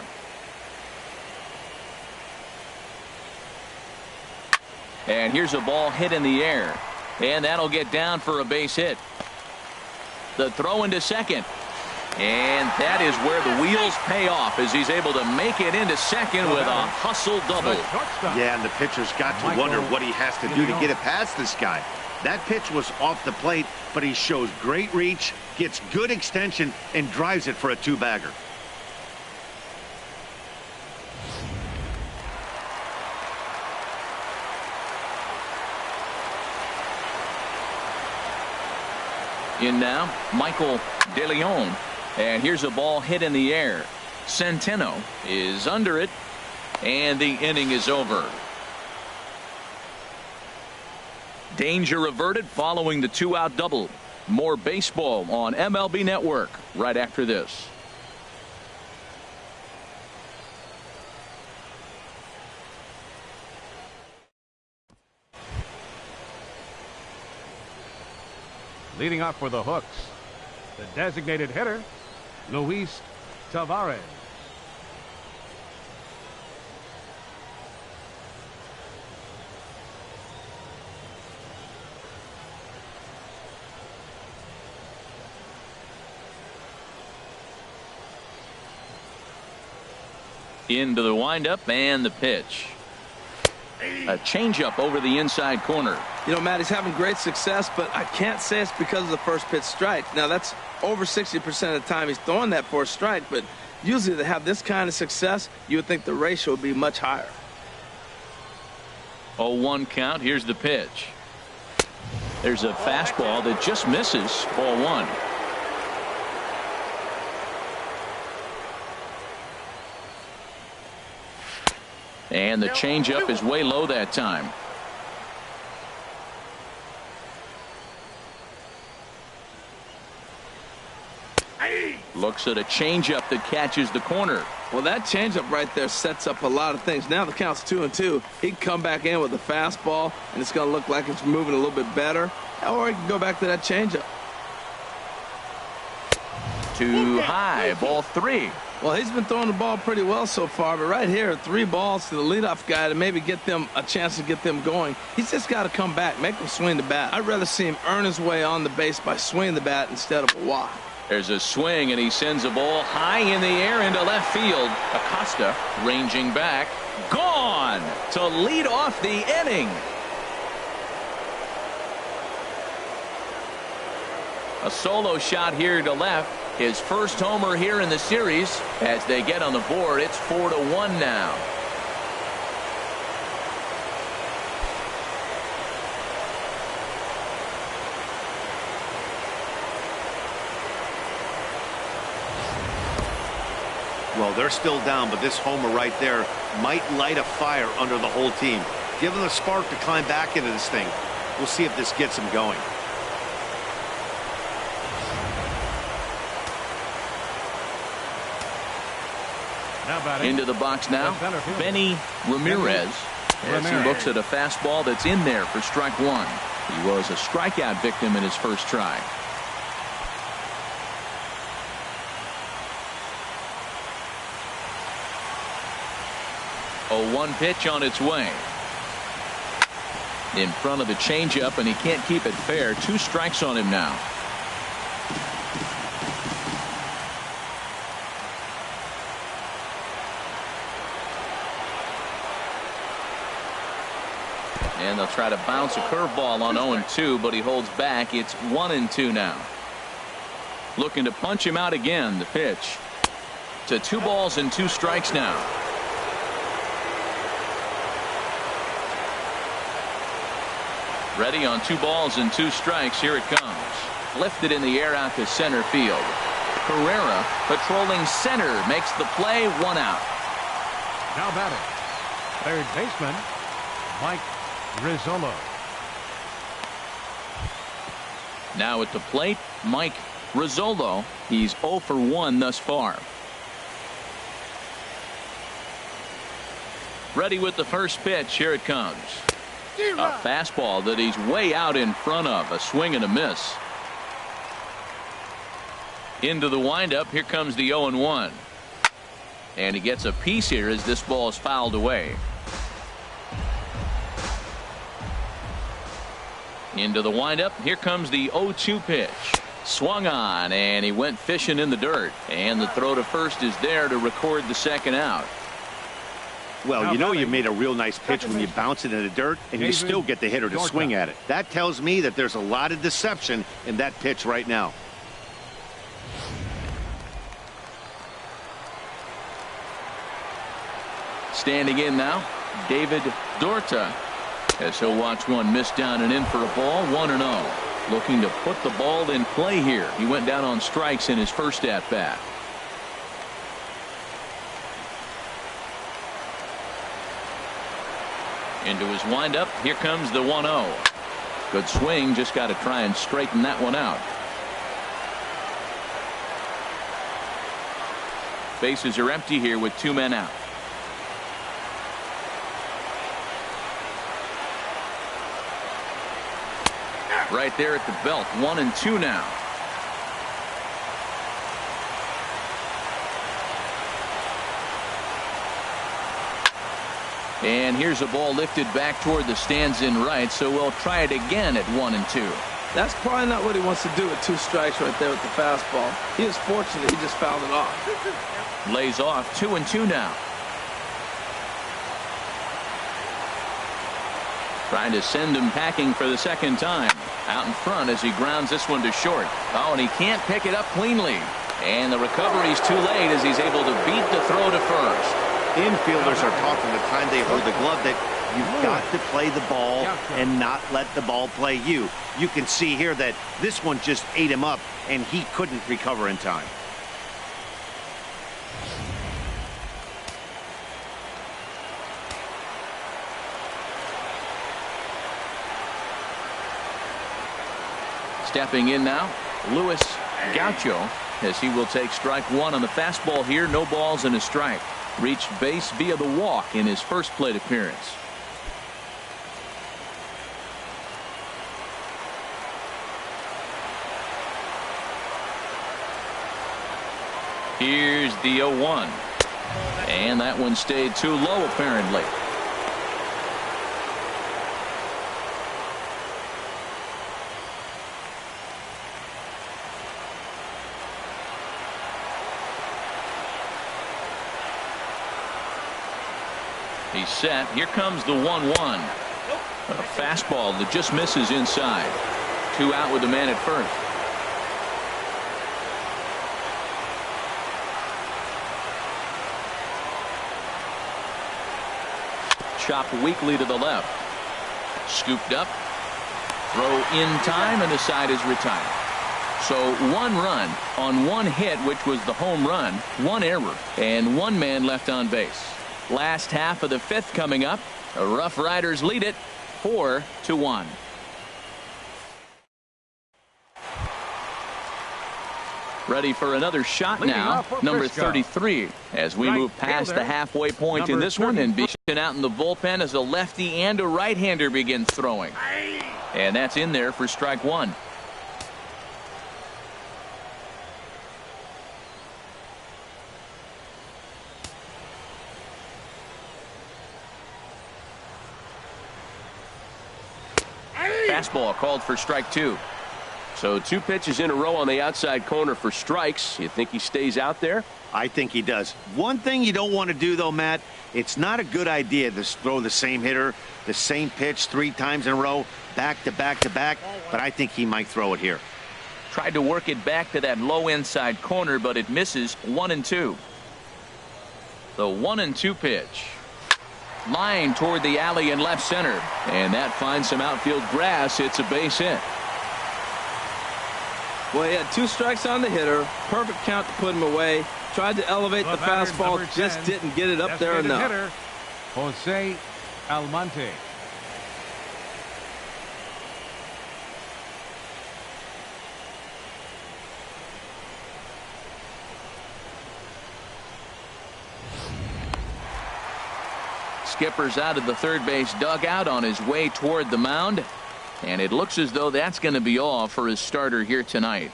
And here's a ball hit in the air. And that'll get down for a base hit. The throw into second. And that is where the wheels pay off as he's able to make it into second with a hustle double. Yeah, and the pitcher's got to wonder what he has to do to get it past this guy. That pitch was off the plate, but he shows great reach, gets good extension, and drives it for a two-bagger. In now, Michael DeLeon. And here's a ball hit in the air. Centeno is under it, and the inning is over. Danger averted following the 2-out double. More baseball on MLB Network right after this. Leading off for the Hooks, the designated hitter, Luis Taveras. Into the windup and the pitch. A changeup over the inside corner. You know, Matt, he's having great success, but I can't say it's because of the first pitch strike. Now, that's over 60% of the time he's throwing that for a strike, but usually to have this kind of success, you would think the ratio would be much higher. 0-1 count. Here's the pitch. There's a fastball that just misses. Ball one. And the changeup is way low that time. Looks at a changeup that catches the corner. Well, that changeup right there sets up a lot of things. Now the count's 2-2. He can come back in with a fastball, and it's going to look like it's moving a little bit better. Or he can go back to that changeup. Too high. Ball three. Well, he's been throwing the ball pretty well so far, but right here, 3 balls to the leadoff guy to maybe get them a chance to get them going. He's just got to come back, make him swing the bat. I'd rather see him earn his way on the base by swinging the bat instead of a walk. There's a swing, and he sends a ball high in the air into left field. Acosta ranging back. Gone to lead off the inning. A solo shot here to left. His first homer here in the series. As they get on the board, it's 4-1 now. Well, they're still down, but this homer right there might light a fire under the whole team. Give them a spark to climb back into this thing. We'll see if this gets them going. Into the box now, Benny Ramirez, as he looks at a fastball that's in there for strike one. He was a strikeout victim in his first try. 0-1 pitch on its way. In front of the changeup, and he can't keep it fair. 2 strikes on him now. And they'll try to bounce a curveball on 0-2, but he holds back. It's 1-2 now. Looking to punch him out again. The pitch to 2 balls and 2 strikes now. Ready on 2 balls and 2 strikes. Here it comes. Lifted in the air out to center field. Carrera patrolling center makes the play. 1 out. Now batting, third baseman Mike Rizzolo. Now at the plate, Mike Rizzolo. He's 0 for 1 thus far. Ready with the first pitch. Here it comes. A fastball that he's way out in front of. A swing and a miss. Into the windup. Here comes the 0-1. And he gets a piece here as this ball is fouled away. Into the windup. Here comes the 0-2 pitch. Swung on, and he went fishing in the dirt. And the throw to first is there to record the second out. Well, you know you made a real nice pitch when you bounce it in the dirt and you still get the hitter to swing at it. That tells me that there's a lot of deception in that pitch right now. Standing in now, David Dorta, as he'll watch one miss down and in for a ball. 1-0. Looking to put the ball in play here. He went down on strikes in his first at bat. Into his windup. Here comes the 1-0. Good swing. Just got to try and straighten that one out. Bases are empty here with 2 men out. Right there at the belt. 1-2 now. And here's a ball lifted back toward the stands in right, so we'll try it again at 1-2. That's probably not what he wants to do with 2 strikes right there with the fastball. He is fortunate he just fouled it off. Lays off. 2-2 now. Trying to send him packing for the second time. Out in front as he grounds this one to short. Oh, and he can't pick it up cleanly. And the recovery's too late as he's able to beat the throw to first. Infielders are taught from the time they hold the glove that you've got to play the ball and not let the ball play you. You can see here that this one just ate him up and he couldn't recover in time. Stepping in now, Luis Gaucho, as he will take strike 1 on the fastball here. No balls and a strike. Reached base via the walk in his first plate appearance. Here's the 0-1. And that one stayed too low apparently. He's set. Here comes the 1-1. A fastball that just misses inside. 2 out with the man at first. chopped weakly to the left. Scooped up. Throw in time, and the side is retired. So 1 run on 1 hit, which was the home run, 1 error, and 1 man left on base. Last half of the 5th coming up. The Roughriders lead it 4-1. Ready for another shot now, number 33, as we move past the halfway point in this one, and being out in the bullpen as a lefty and a right-hander begins throwing. And that's in there for strike 1. Fastball called for strike 2. So 2 pitches in a row on the outside corner for strikes. You think he stays out there? I think he does. One thing you don't want to do, though, Matt, it's not a good idea to throw the same hitter, the same pitch 3 times in a row, back to back to back, but I think he might throw it here. Tried to work it back to that low inside corner, but it misses. 1-2. The 1-2 pitch. Line toward the alley in left center, and that finds some outfield grass. It's a base hit. Well, he had 2 strikes on the hitter. Perfect count to put him away. Tried to elevate the fastball, just didn't get it up there enough. Hitter, Jose Almonte. Skipper's out of the third base dugout on his way toward the mound, and it looks as though that's going to be all for his starter here tonight.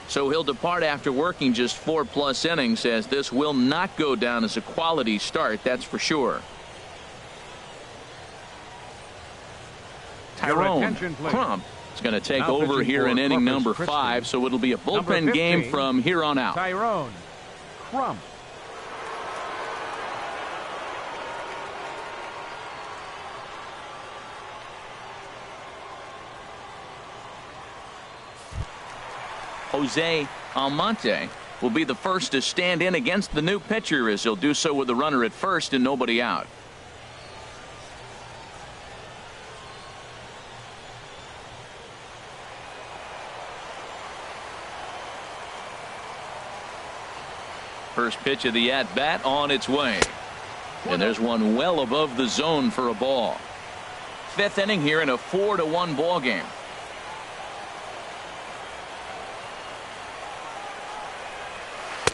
So he'll depart after working just 4+ innings, as this will not go down as a quality start, that's for sure. Tyrone Crump is going to take over here in inning number 5, so it'll be a bullpen game from here on out. Tyrone Crump. Jose Almonte will be the first to stand in against the new pitcher, as he'll do so with a runner at first and nobody out. First pitch of the at-bat on its way. And there's one well above the zone for a ball. 5th inning here in a 4-1 ball game.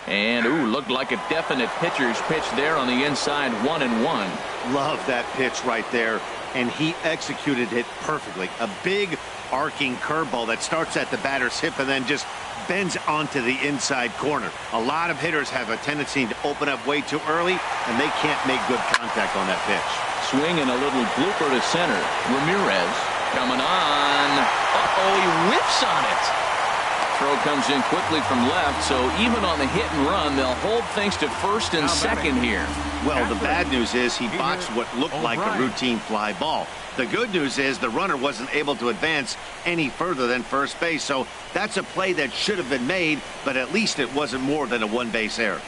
And, looked like a definite pitcher's pitch there on the inside, 1-1. Love that pitch right there, and he executed it perfectly. A big arcing curveball that starts at the batter's hip and then just bends onto the inside corner. A lot of hitters have a tendency to open up way too early, and they can't make good contact on that pitch. Swing and a little blooper to center. Ramirez coming on. He whiffs on it. Throw comes in quickly from left, so even on the hit and run, they'll hold things to first and second here. Well, the bad news is he botched what looked like a routine fly ball. The good news is the runner wasn't able to advance any further than first base, so that's a play that should have been made, but at least it wasn't more than a 1-base error.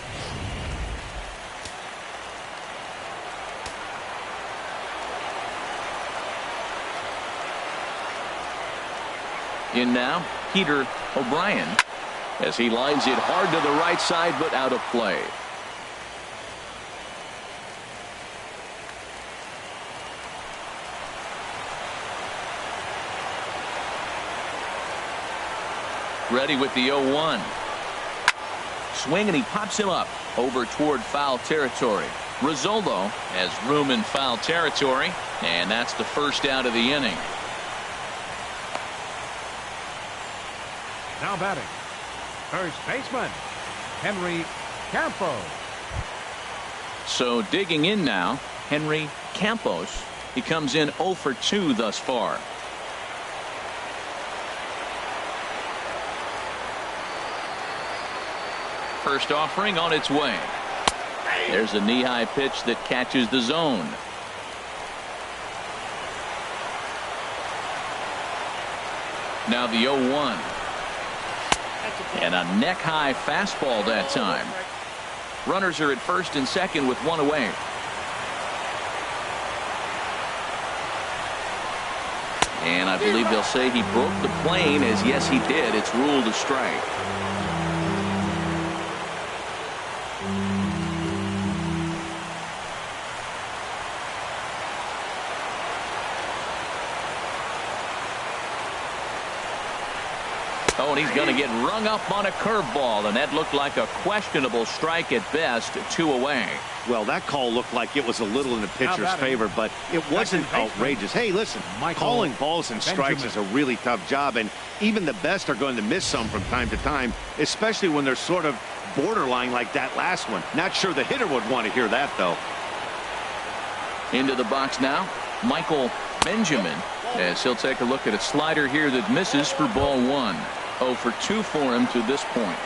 In now, Peter O'Brien, as he lines it hard to the right side, but out of play. Ready with the 0-1. Swing, and he pops him up over toward foul territory. Rizzolo has room in foul territory, and that's the first out of the inning. Now batting, first baseman, Henry Campos. So digging in now, Henry Campos. He comes in 0 for 2 thus far. First offering on its way. There's a knee-high pitch that catches the zone. Now the 0-1. And a neck-high fastball that time. Runners are at first and second with 1 away. And I believe they'll say he broke the plane, as yes he did. It's ruled a strike. Oh, and he's going to get rung up on a curveball, and that looked like a questionable strike at best. 2 away. Well, that call looked like it was a little in the pitcher's favor, but it wasn't outrageous. Hey, listen, calling balls and strikes is a really tough job, and even the best are going to miss some from time to time, especially when they're sort of borderline like that last one. Not sure the hitter would want to hear that, though. Into the box now, Michael Benjamin, as he'll take a look at a slider here that misses for ball 1. 0 for 2 for him to this point.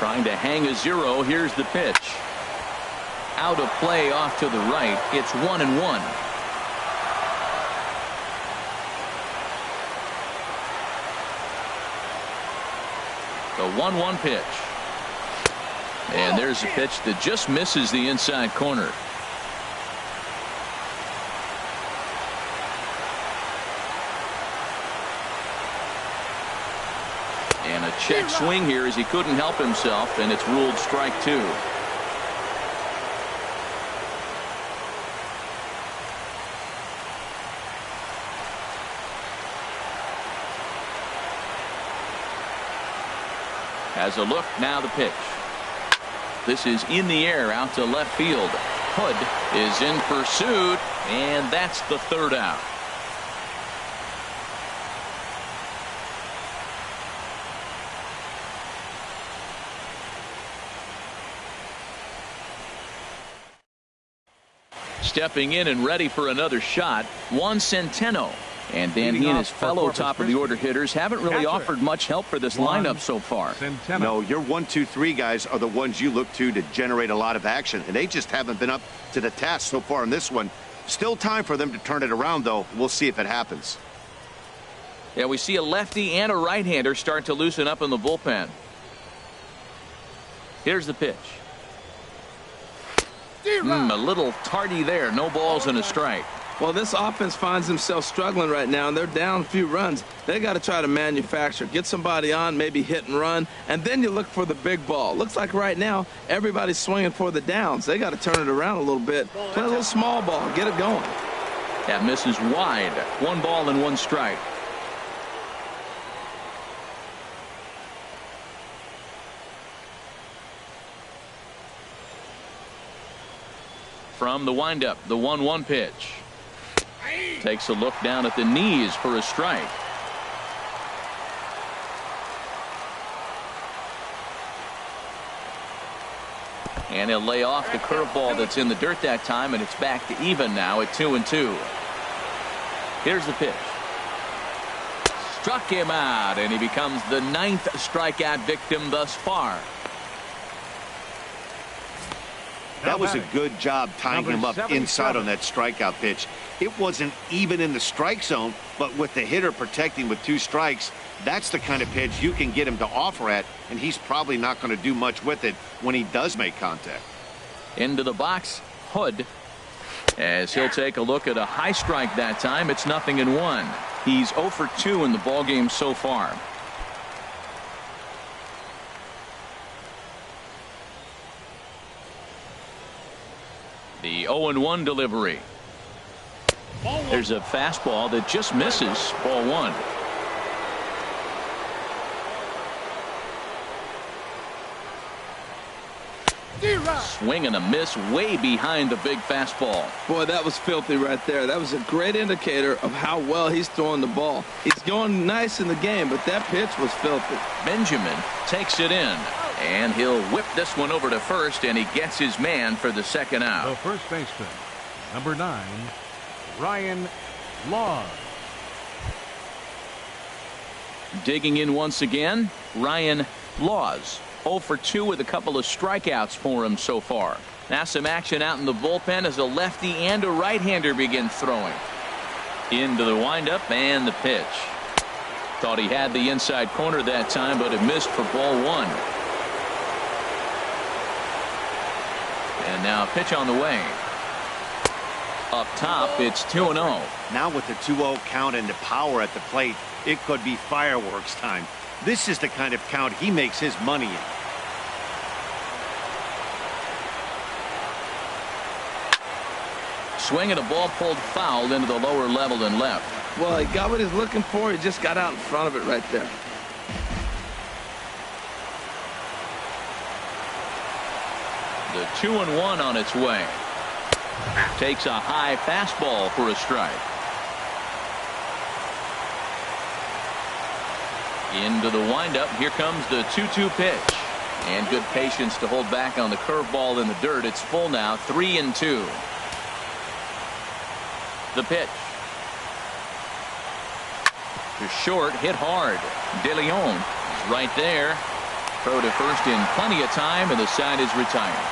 Trying to hang a 0. Here's the pitch. Out of play off to the right. It's 1-1. The 1-1 pitch. And there's a pitch that just misses the inside corner. And a check swing here as he couldn't help himself, and it's ruled strike 2. Has a look, now the pitch. This is in the air out to left field. Hood is in pursuit, and that's the 3rd out. Stepping in and ready for another shot, Juan Centeno. And Dan, he and his fellow top-of-the-order hitters haven't really offered much help for this lineup so far. No, your 1, 2, 3 guys are the ones you look to generate a lot of action, and they just haven't been up to the task so far in this one. Still time for them to turn it around, though. We'll see if it happens. Yeah, we see a lefty and a right-hander start to loosen up in the bullpen. Here's the pitch. A little tardy there. No balls and a strike. Well, this offense finds themselves struggling right now, and they're down a few runs. They got to try to manufacture, get somebody on, maybe hit and run, and then you look for the big ball. Looks like right now everybody's swinging for the downs. They got to turn it around a little bit, play a little small ball, get it going. That misses wide. 1 ball and 1 strike. From the windup, the 1-1 pitch. Takes a look down at the knees for a strike. And he'll lay off the curveball that's in the dirt that time, and it's back to even now at 2-2. Here's the pitch. Struck him out, and he becomes the 9th strikeout victim thus far. That was a good job tying him up inside on that strikeout pitch. It wasn't even in the strike zone, but with the hitter protecting with 2 strikes, that's the kind of pitch you can get him to offer at, and he's probably not going to do much with it when he does make contact. Into the box, Hood, as he'll take a look at a high strike that time. It's 0-1. He's 0 for 2 in the ballgame so far. The 0-1 delivery. There's a fastball that just misses. Ball 1. Swing and a miss way behind the big fastball. Boy, that was filthy right there. That was a great indicator of how well he's throwing the ball. He's going nice in the game, but that pitch was filthy. Benjamin takes it in, and he'll whip this one over to first, and he gets his man for the 2nd out. The first baseman, number 9, Ryan Laws. Digging in once again, Ryan Laws. 0 for 2 with a couple of strikeouts for him so far. Now some action out in the bullpen as a lefty and a right-hander begin throwing. Into the windup and the pitch. Thought he had the inside corner that time, but it missed for ball 1. Now pitch on the way. Up top, it's 2-0. Now with the 2-0 count and the power at the plate, it could be fireworks time. This is the kind of count he makes his money in. Swing and a ball pulled foul into the lower level and left. Well, he got what he's looking for. He just got out in front of it right there. The 2-1 on its way. Takes a high fastball for a strike. Into the windup. Here comes the 2-2 pitch. And good patience to hold back on the curveball in the dirt. It's full now, 3-2. The pitch. To short, hit hard. De Leon is right there. Throw to first in plenty of time, and the side is retired.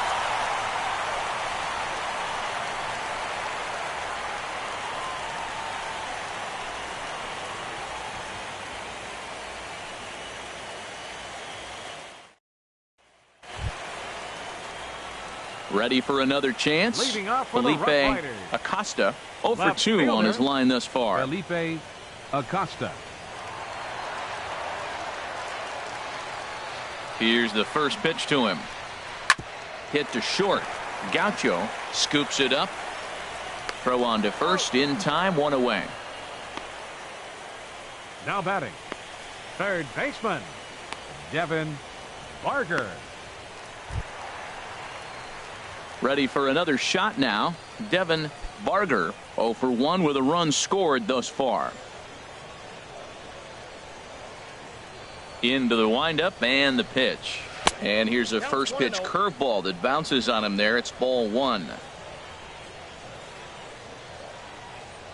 Ready for another chance. Leading off for Felipe the Roughriders. Acosta 0 for Left 2 on fielder, his line thus far. Felipe Acosta. Here's the first pitch to him. Hit to short. Gaucho scoops it up. Throw on to first in time, 1 away. Now batting, third baseman Devin Barger. Ready for another shot now. Devin Barger 0 for 1 with a run scored thus far. Into the windup and the pitch. And here's a first pitch curveball that bounces on him there. It's ball 1.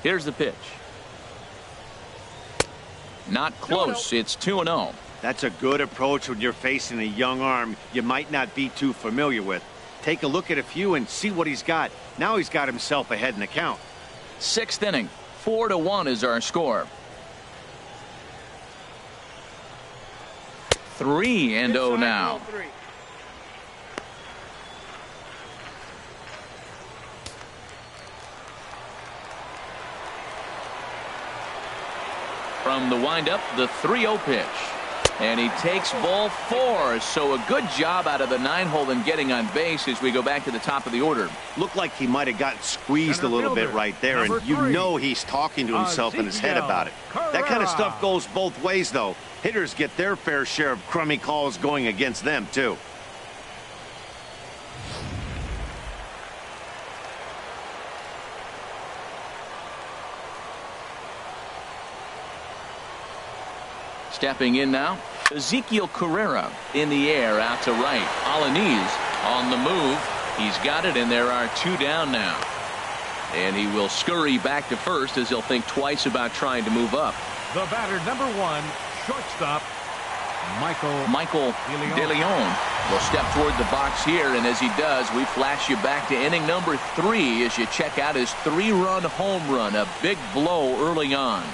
Here's the pitch. Not close. It's 2-0. That's a good approach when you're facing a young arm you might not be too familiar with. Take a look at a few and see what he's got. Now he's got himself ahead in the count. 6th inning. 4-1 is our score. 3-0 now. From the windup, the 3-0 pitch. And he takes ball 4. So a good job out of the 9-hole in getting on base as we go back to the top of the order. Looked like he might have gotten squeezed Center a little bit fielder, right there, and you number 3, know he's talking to himself in his head about it. That kind of stuff goes both ways, though. Hitters get their fair share of crummy calls going against them, too. Stepping in now, Ezekiel Carrera in the air out to right. Alanis on the move. He's got it, and there are 2 down now. And he will scurry back to first as he'll think twice about trying to move up. The batter, number 1, shortstop Michael De Leon will step toward the box here, and as he does, we flash you back to inning number 3 as you check out his 3-run home run. A big blow early on.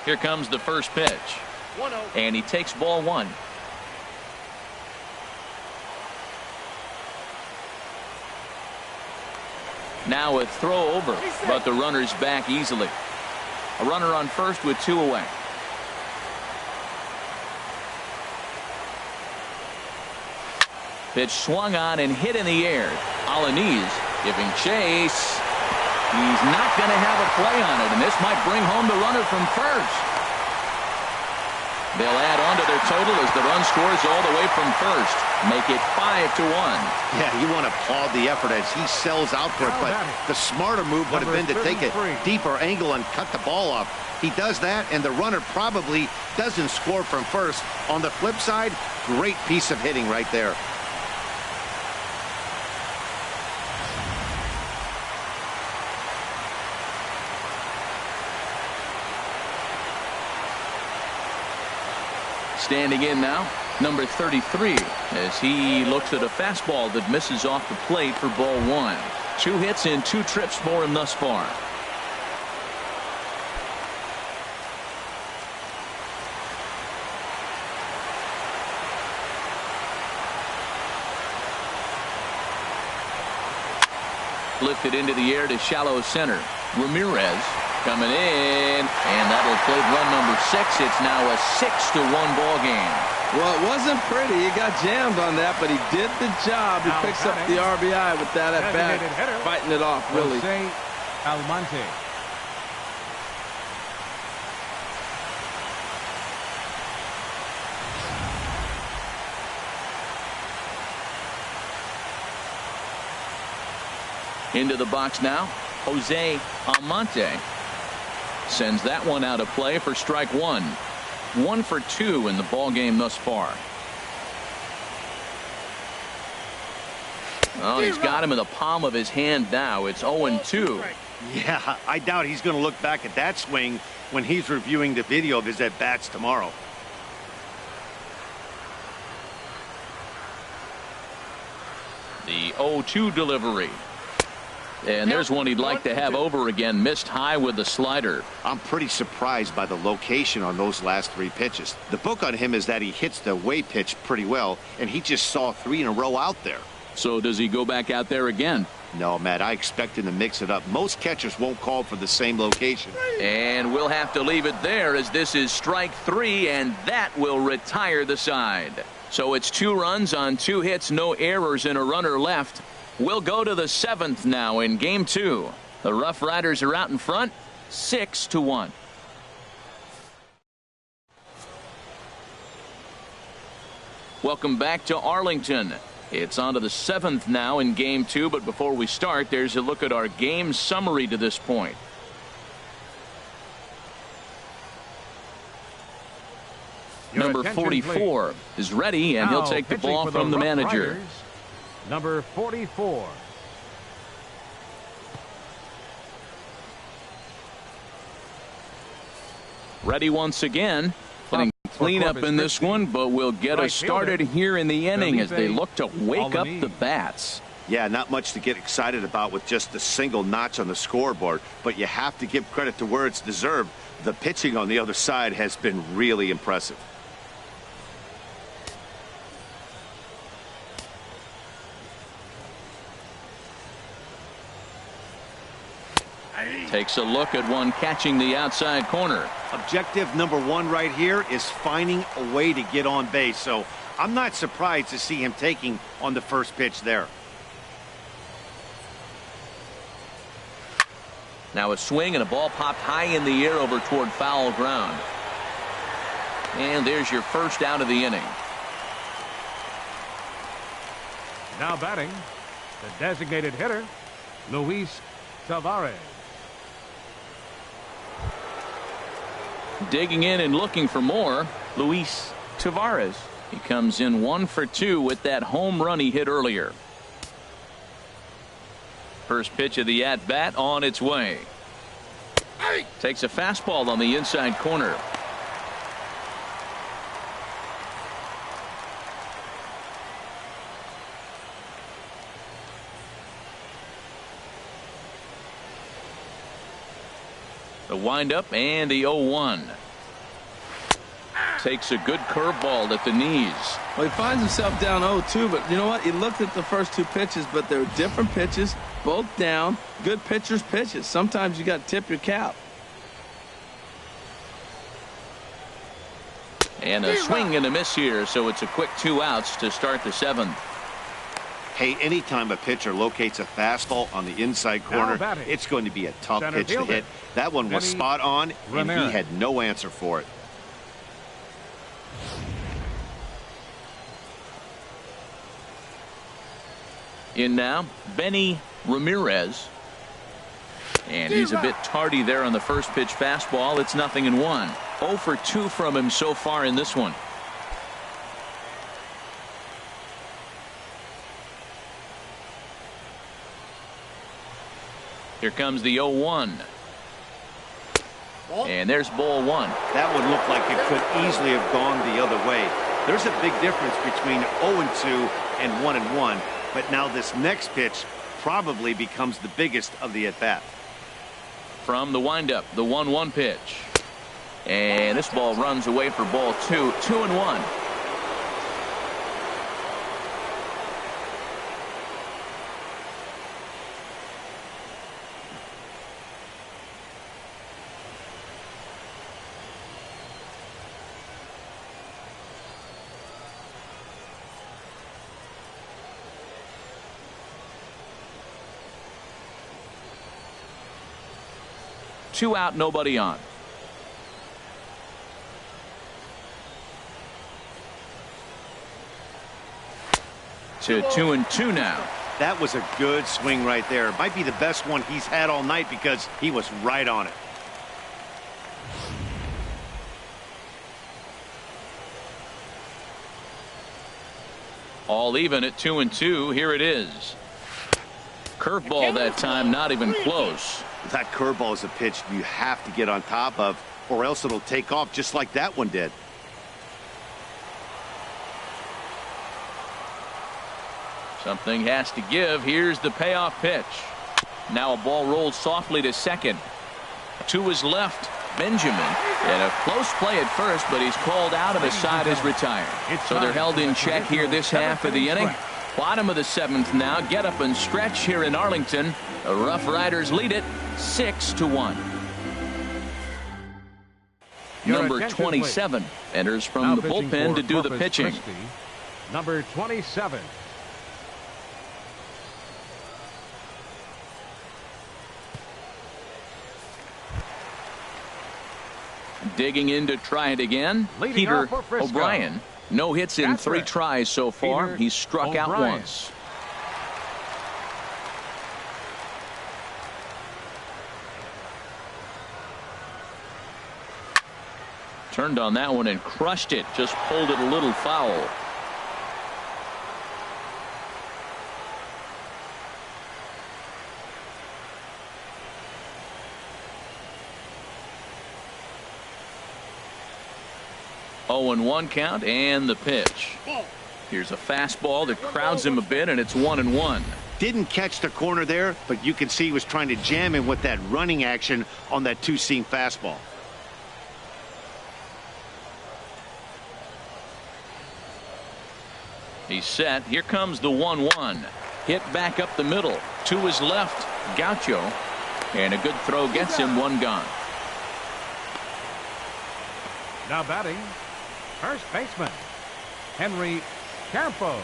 Here comes the first pitch. And he takes ball 1. Now a throw over, but the runner's back easily. A runner on first with 2 away. Pitch swung on and hit in the air. Alanis giving chase. He's not going to have a play on it, and this might bring home the runner from first. They'll add on to their total as the run scores all the way from first. Make it 5-1. Yeah, you want to applaud the effort as he sells out for it, but the smarter move would have been to take a deeper angle and cut the ball off. He does that, and the runner probably doesn't score from first. On the flip side, great piece of hitting right there. Standing in now, number 33, as he looks at a fastball that misses off the plate for ball 1. 2 hits and 2 trips for him thus far. Lifted into the air to shallow center. Ramirez coming in, and that'll plate run number 6. It's now a 6-1 ball game. Well, it wasn't pretty. He got jammed on that, but he did the job. He picks up the RBI with that at bat, fighting it off, really. Almonte. Into the box now, Jose Almonte sends that one out of play for strike 1. 1 for 2 in the ball game thus far. Oh, he's got him in the palm of his hand now. It's 0-2. Yeah, I doubt he's going to look back at that swing when he's reviewing the video of his at-bats tomorrow. The 0-2 delivery. And there's one he'd like to have over again. Missed high with the slider. I'm pretty surprised by the location on those last 3 pitches. The book on him is that he hits the away pitch pretty well, and he just saw 3 in a row out there. So does he go back out there again? No, Matt, I expect him to mix it up. Most catchers won't call for the same location. And we'll have to leave it there, as this is strike 3, and that will retire the side. So it's 2 runs on 2 hits, no errors, and a runner left. We'll go to the 7th now in game 2. The Roughriders are out in front, 6-1. Welcome back to Arlington. It's on to the 7th now in game 2, but before we start, there's a look at our game summary to this point. Number 44 is ready, and he'll take the ball from the manager. Number 44. Ready once again. Getting cleanup in this one, but we'll get us started here in the inning as they look to wake up the bats. Yeah, not much to get excited about with just a single notch on the scoreboard, but you have to give credit to where it's deserved. The pitching on the other side has been really impressive. Takes a look at one catching the outside corner. Objective number 1 right here is finding a way to get on base, so I'm not surprised to see him taking on the first pitch there. Now a swing and a ball popped high in the air over toward foul ground. And there's your first out of the inning. Now batting, the designated hitter, Luis Taveras. Digging in and looking for more, Luis Taveras. He comes in 1 for 2 with that home run he hit earlier. First pitch of the at-bat on its way. Takes a fastball on the inside corner. The windup and the 0-1. Takes a good curveball at the knees. Well, he finds himself down 0-2, but you know what? He looked at the first 2 pitches, but they're different pitches, both down. Good pitchers' pitches. Sometimes you got to tip your cap. And a swing and a miss here, so it's a quick 2 outs to start the 7th. Hey, anytime a pitcher locates a fastball on the inside corner, it's going to be a tough pitch to hit. That one was spot on, and he had no answer for it. In now, Benny Ramirez. And he's a bit tardy there on the first pitch fastball. It's 0-1. 0 for 2 from him so far in this one. Here comes the 0-1. And there's ball 1. That would look like it could easily have gone the other way. There's a big difference between 0-2 and 1-1. But now this next pitch probably becomes the biggest of the at-bat. From the windup, the 1-1 pitch. And this ball runs away for ball 2. 2-1. Two out, nobody on. To 2-2 now. That was a good swing right there. Might be the best one he's had all night because he was right on it. All even at 2-2. Here it is. Curveball that time, not even close. That curveball is a pitch you have to get on top of, or else it'll take off just like that one did. Something has to give. Here's the payoff pitch. Now a ball rolled softly to second. To his left, Benjamin. And a close play at first, but he's called out and the side is retired. So they're held in check here this half of the inning. Bottom of the 7th now. Get up and stretch here in Arlington. The Roughriders lead it 6-1. Number 27 enters from the bullpen to do the pitching. Number 27. Digging in to try it again. Peter O'Brien. No hits in 3 tries so far. He's struck out once. Turned on that one and crushed it. Just pulled it a little foul. Oh, and 1 count and the pitch. Here's a fastball that crowds him a bit, and it's 1-1. Didn't catch the corner there, but you can see he was trying to jam him with that running action on that 2-seam fastball. He's set. Here comes the 1-1. Hit back up the middle. To his left, Gaucho. And a good throw gets him 1 gone. Now batting, first baseman, Henry Campos.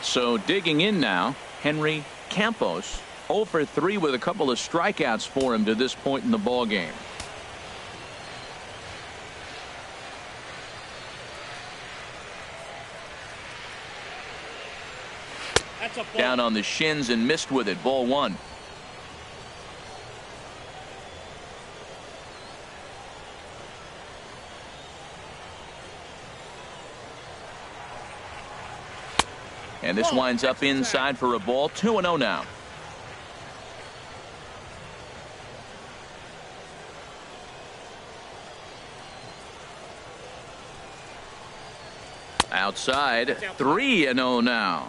So digging in now, Henry Campos. 0 for 3 with a couple of strikeouts for him to this point in the ball game. Down on the shins and missed with it. Ball 1. And this winds up inside for a ball. 2-0 now. Outside. 3-0 now.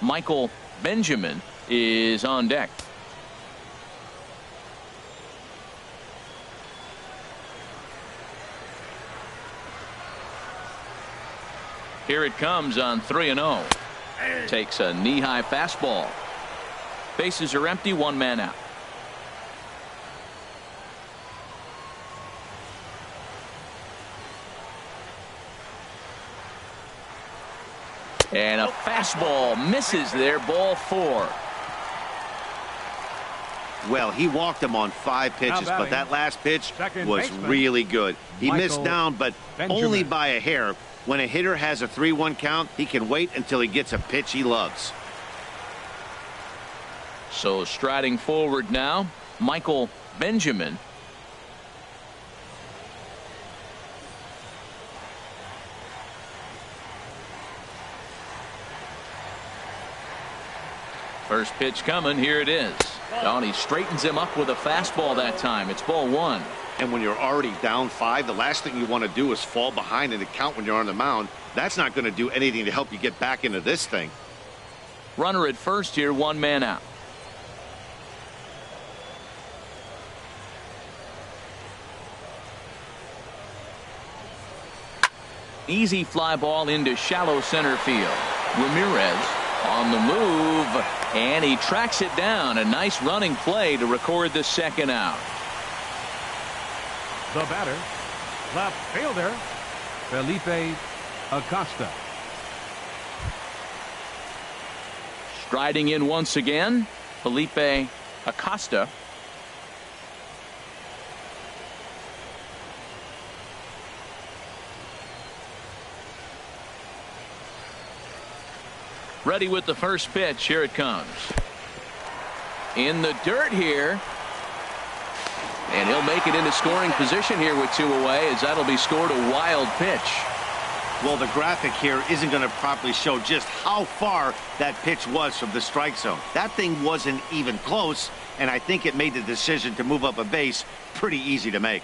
Michael Benjamin is on deck. Here it comes on 3-0. Takes a knee-high fastball. Bases are empty, 1 man out. And a fastball misses there. Ball 4. Well, he walked him on 5 pitches, but that last pitch was really good. He missed down, but only by a hair. When a hitter has a 3-1 count, he can wait until he gets a pitch he loves. So striding forward now, Michael Benjamin. First pitch coming. Here it is. Oh, and he straightens him up with a fastball that time. It's ball 1. And when you're already down 5, the last thing you want to do is fall behind in the count when you're on the mound. That's not going to do anything to help you get back into this thing. Runner at first here, 1 man out. Easy fly ball into shallow center field. Ramirez on the move, and he tracks it down. A nice running play to record the second out. The batter, left fielder, Felipe Acosta. Striding in once again, Felipe Acosta. Ready with the first pitch. Here it comes. In the dirt here. And he'll make it into scoring position here with 2 away, as that'll be scored a wild pitch. Well, the graphic here isn't going to properly show just how far that pitch was from the strike zone. That thing wasn't even close, and I think it made the decision to move up a base pretty easy to make.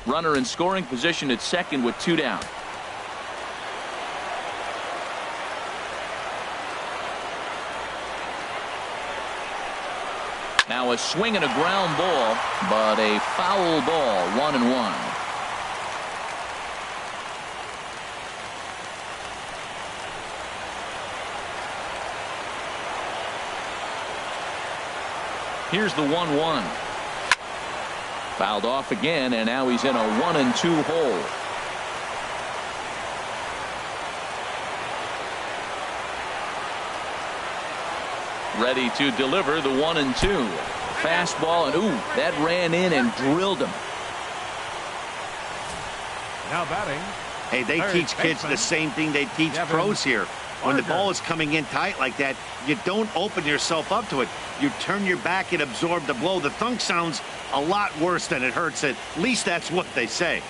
Runner in scoring position at second with 2 down. Now a swing and a ground ball, but a foul ball, 1-1. Here's the 1-1. Fouled off again, and now he's in a 1-2 hole. Ready to deliver the 1-2. Fastball, and ooh, that ran in and drilled him. Now batting. Hey, they teach kids the same thing they teach pros here. When the ball is coming in tight like that, you don't open yourself up to it. You turn your back and absorb the blow. The thunk sounds a lot worse than it hurts. At least that's what they say.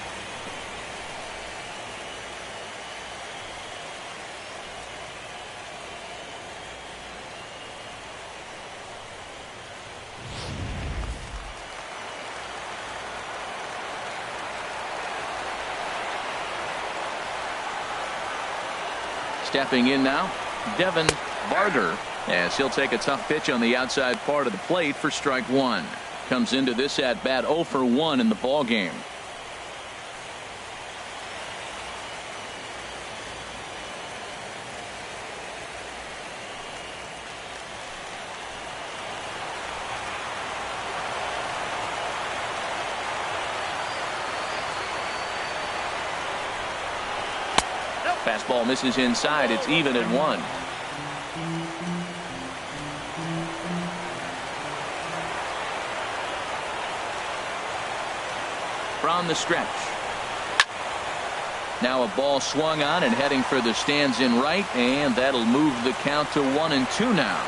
Stepping in now, Devin Barger, as he'll take a tough pitch on the outside part of the plate for strike 1. Comes into this at bat 0 for 1 in the ball game. Fastball misses inside. It's even at 1. From the stretch. Now a ball swung on and heading for the stands in right, and that'll move the count to 1-2 now.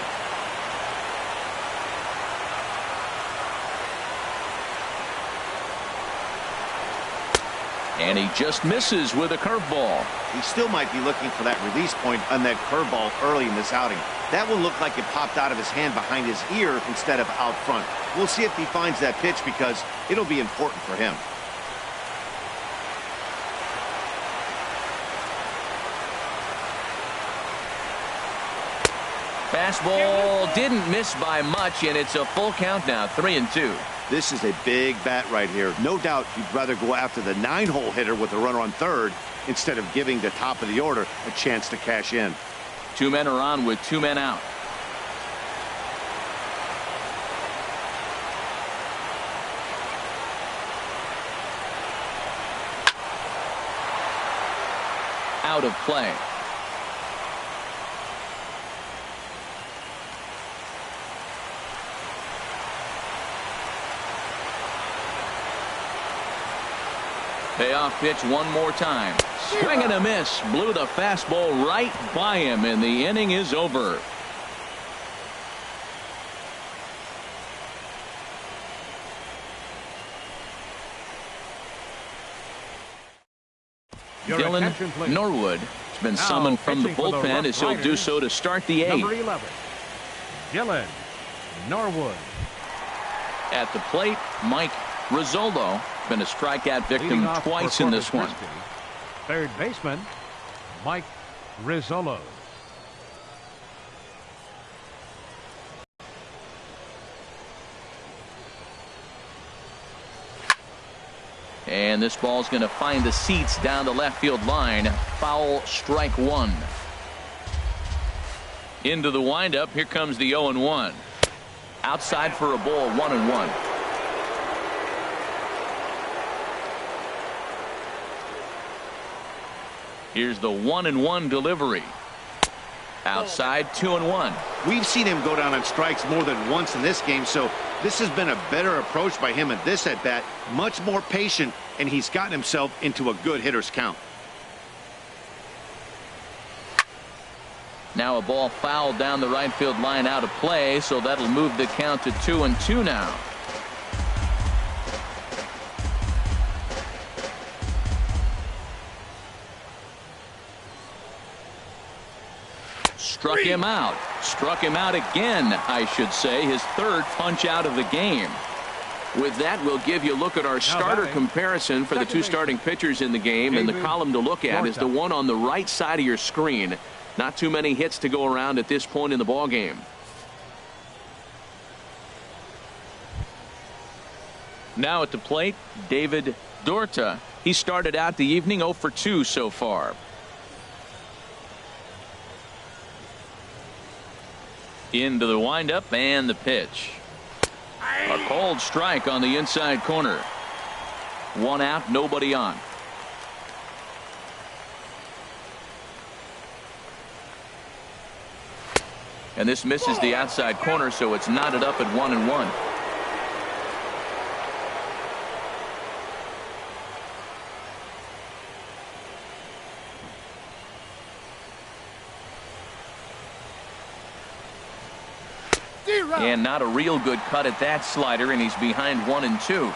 And he just misses with a curveball. He still might be looking for that release point on that curveball early in this outing. That one looked like it popped out of his hand behind his ear instead of out front. We'll see if he finds that pitch, because it'll be important for him. Fastball didn't miss by much, and it's a full count now, 3-2. This is a big bat right here. No doubt you'd rather go after the 9-hole hitter with a runner on third instead of giving the top of the order a chance to cash in. 2 men are on with 2 men out. Out of play. Payoff pitch one more time. Swing and a miss. Blew the fastball right by him, and the inning is over. Dylan Norwood has been summoned from the bullpen, as he'll do so to start the 8th. Number 11, Dylan Norwood. At the plate, Mike Rizzolo. Been a strikeout victim twice in this one. Third baseman, Mike Rizzolo. And this ball's going to find the seats down the left field line. Foul, strike one. Into the windup. Here comes the 0-1. Outside for a ball, 1-1. Here's the 1-1 delivery. Outside, 2-1. We've seen him go down on strikes more than once in this game, so this has been a better approach by him at this at-bat. Much more patient, and he's gotten himself into a good hitter's count. Now a ball fouled down the right field line, out of play, so that'll move the count to 2-2 now. Struck him out. Struck him out again, I should say. His third punch out of the game. With that, we'll give you a look at our starter comparison for the two starting pitchers in the game. And the column to look at is the one on the right side of your screen. Not too many hits to go around at this point in the ball game. Now at the plate, David Dorta. He started out the evening 0 for 2 so far. Into the windup and the pitch. A cold strike on the inside corner. One out, nobody on. And this misses the outside corner, so it's knotted up at 1-1. And not a real good cut at that slider, and he's behind 1-2.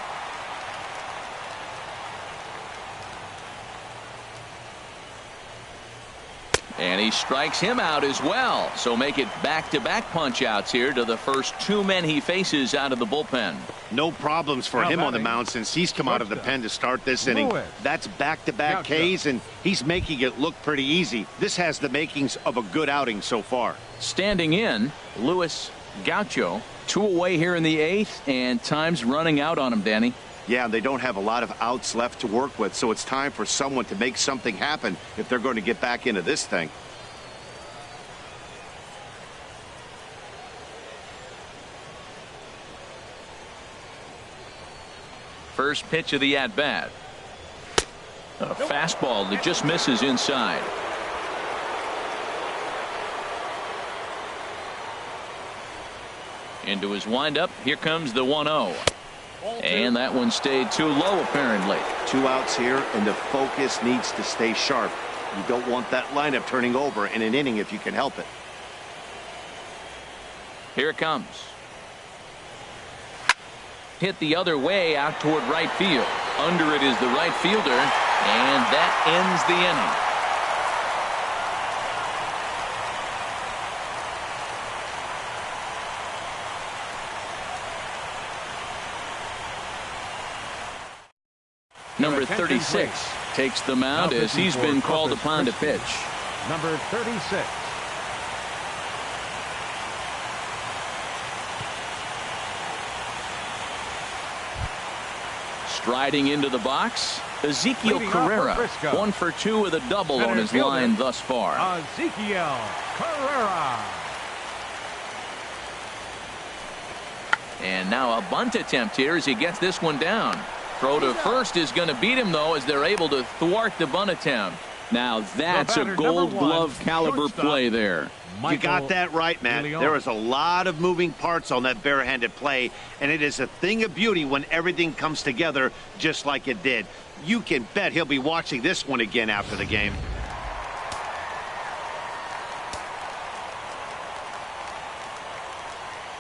And he strikes him out as well. So make it back-to-back punch-outs here to the first two men he faces out of the bullpen. No problems for him on the mound since he's come out of the pen to start this inning. That's back-to-back Ks, and he's making it look pretty easy. This has the makings of a good outing so far. Standing in, Luis Gaucho. 2 away here in the 8th, and time's running out on him, Danny. Yeah, they don't have a lot of outs left to work with, so it's time for someone to make something happen if they're going to get back into this thing. First pitch of the at-bat. A fastball that just misses inside. Into his windup. Here comes the 1-0. And that one stayed too low, apparently. 2 outs here, and the focus needs to stay sharp. You don't want that lineup turning over in an inning if you can help it. Here it comes. Hit the other way out toward right field. Under it is the right fielder, and that ends the inning. Number 36 takes the mound as he's been called upon to pitch. Number 36. Striding into the box, Ezekiel Carrera. 1 for 2 with a double on his line thus far. Ezekiel Carrera. And now a bunt attempt here as he gets this one down. Throw to first is going to beat him, though, as they're able to thwart the bunt attempt. Now that's a gold glove caliber play there. You got that right, Matt. There is a lot of moving parts on that barehanded play, and it is a thing of beauty when everything comes together just like it did. You can bet he'll be watching this one again after the game.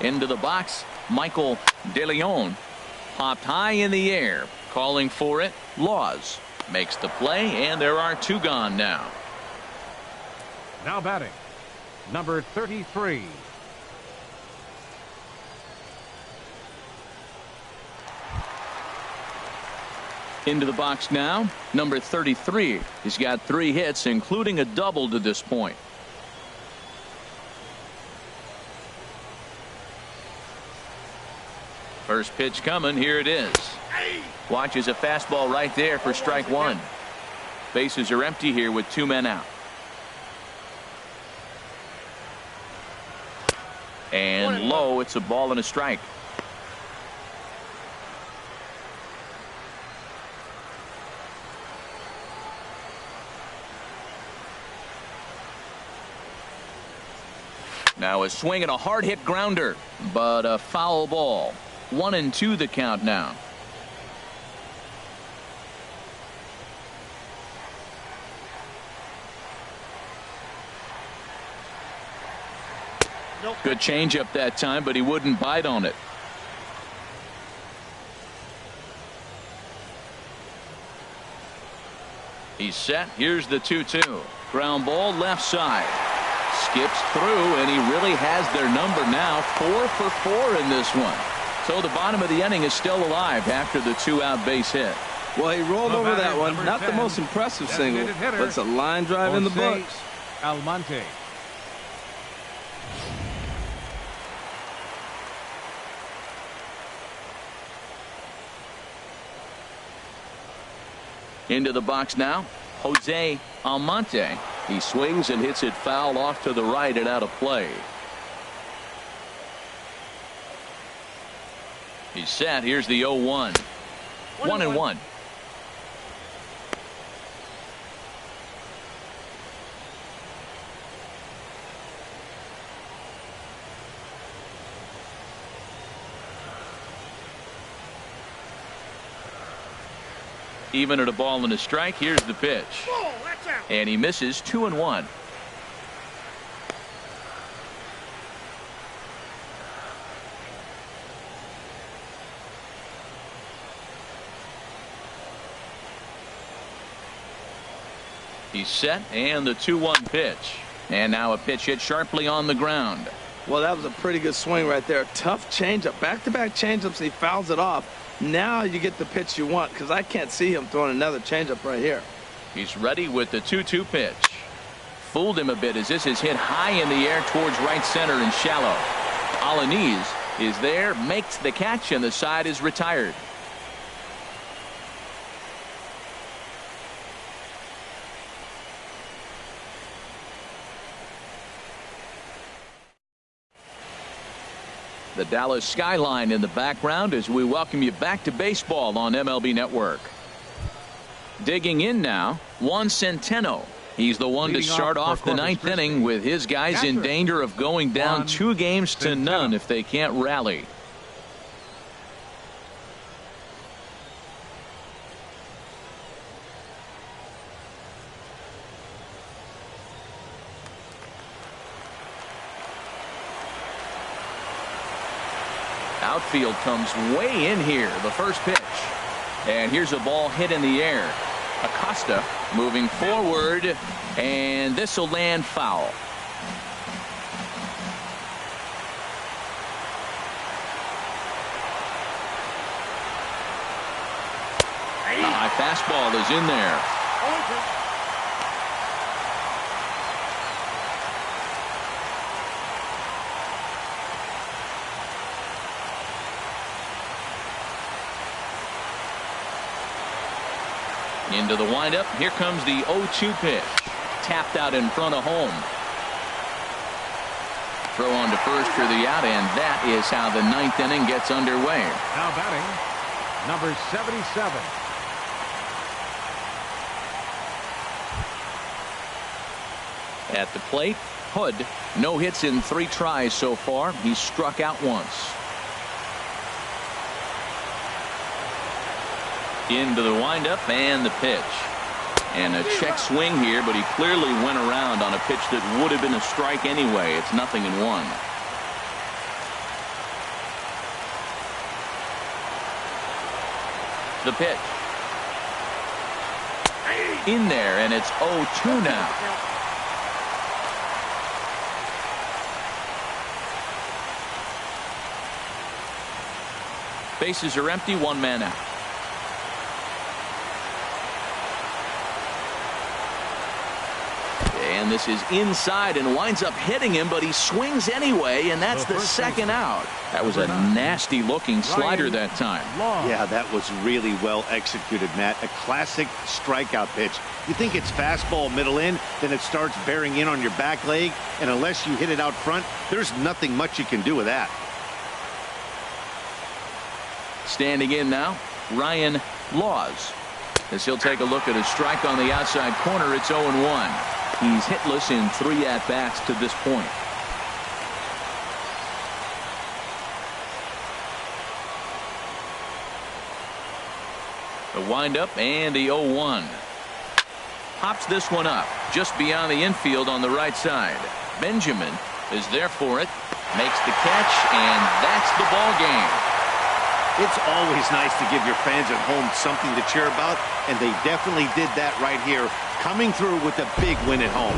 Into the box, Michael DeLeon. Popped high in the air, calling for it. Laws makes the play, and there are 2 gone now. Now batting, number 33. Into the box now, number 33. He's got 3 hits, including a double to this point. First pitch coming. Here it is. Watches a fastball right there for strike one. Bases are empty here with 2 men out. And low. It's a ball and a strike. Now a swing and a hard hit grounder, but a foul ball. 1-2 the count now. Good changeup that time, but he wouldn't bite on it. He's set. Here's the 2-2. Ground ball left side. Skips through, and he really has their number now. 4 for 4 in this one. So the bottom of the inning is still alive after the 2-out base hit. Well, he rolled over that one. Not the most impressive single, but it's a line drive in the books. Almonte. Into the box now, Jose Almonte. He swings and hits it foul off to the right and out of play. He's set. Here's the 0-1. 1-1. Even at a ball and a strike. Here's the pitch. And he misses. 2-1. He's set, and the 2-1 pitch. And now a pitch hit sharply on the ground. Well, that was a pretty good swing right there. Tough changeup. Back-to-back changeups, and he fouls it off. Now you get the pitch you want, because I can't see him throwing another changeup right here. He's ready with the 2-2 pitch. Fooled him a bit as this is hit high in the air towards right center and shallow. Alaniz is there, makes the catch, and the side is retired. The Dallas skyline in the background as we welcome you back to baseball on MLB Network. Digging in now, Juan Centeno. He's the one to start off the ninth inning with his guys in danger of going down 2-0 if they can't rally. Outfield comes way in here. The first pitch. And here's a ball hit in the air. Acosta moving forward, and this will land foul. A high fastball is in there. Into the windup. Here comes the 0-2 pitch. Tapped out in front of home. Throw on to first for the out, and that is how the ninth inning gets underway. Now batting, number 77. At the plate, Hood. No hits in 3 tries so far. He's struck out once. Into the windup and the pitch. And a check swing here, but he clearly went around on a pitch that would have been a strike anyway. It's 0-1. The pitch. In there, and it's 0-2 now. Bases are empty, 1 man out. And this is inside and winds up hitting him, but he swings anyway, and that's the second out. That was a nasty looking slider that time. Yeah, that was really well executed, Matt. A classic strikeout pitch. You think it's fastball middle in, then it starts bearing in on your back leg, and unless you hit it out front, there's nothing much you can do with that. Standing in now, Ryan Laws. As he'll take a look at a strike on the outside corner, it's 0-1. He's hitless in 3 at-bats to this point. The windup and the 0-1. Hops this one up just beyond the infield on the right side. Benjamin is there for it, makes the catch, and that's the ball game. It's always nice to give your fans at home something to cheer about, and they definitely did that right here, coming through with a big win at home.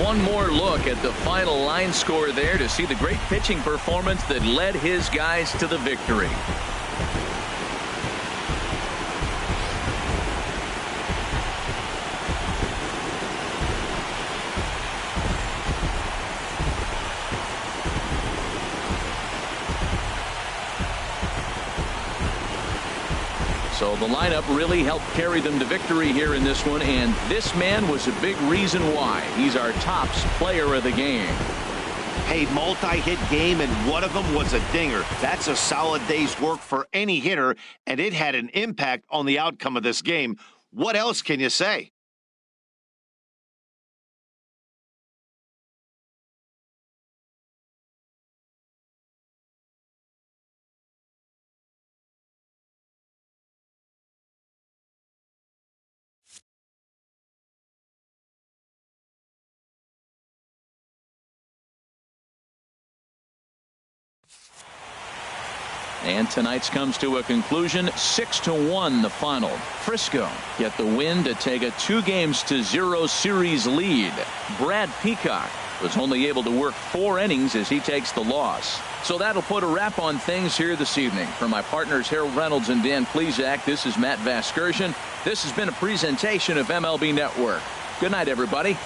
One more look at the final line score there to see the great pitching performance that led his guys to the victory. So the lineup really helped carry them to victory here in this one, and this man was a big reason why. He's our tops player of the game. Hey, multi-hit game, and one of them was a dinger. That's a solid day's work for any hitter, and it had an impact on the outcome of this game. What else can you say? And tonight's comes to a conclusion. 6-1 the final. Frisco get the win to take a 2-0 series lead. Brad Peacock was only able to work 4 innings as he takes the loss. So that'll put a wrap on things here this evening. For my partners Harold Reynolds and Dan Plesac, this is Matt Vasgersian. This has been a presentation of MLB Network. Good night, everybody.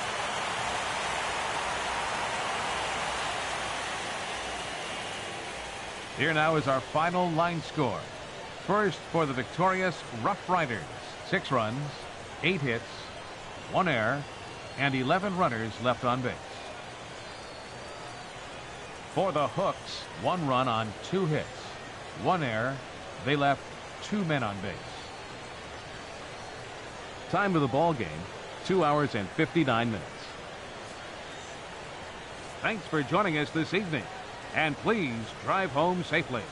Here now is our final line score. First for the victorious Roughriders, 6 runs, 8 hits, 1 error, and 11 runners left on base. For the Hooks, 1 run on 2 hits, 1 error. They left 2 men on base. Time of the ball game, 2 hours and 59 minutes. Thanks for joining us this evening. And please drive home safely.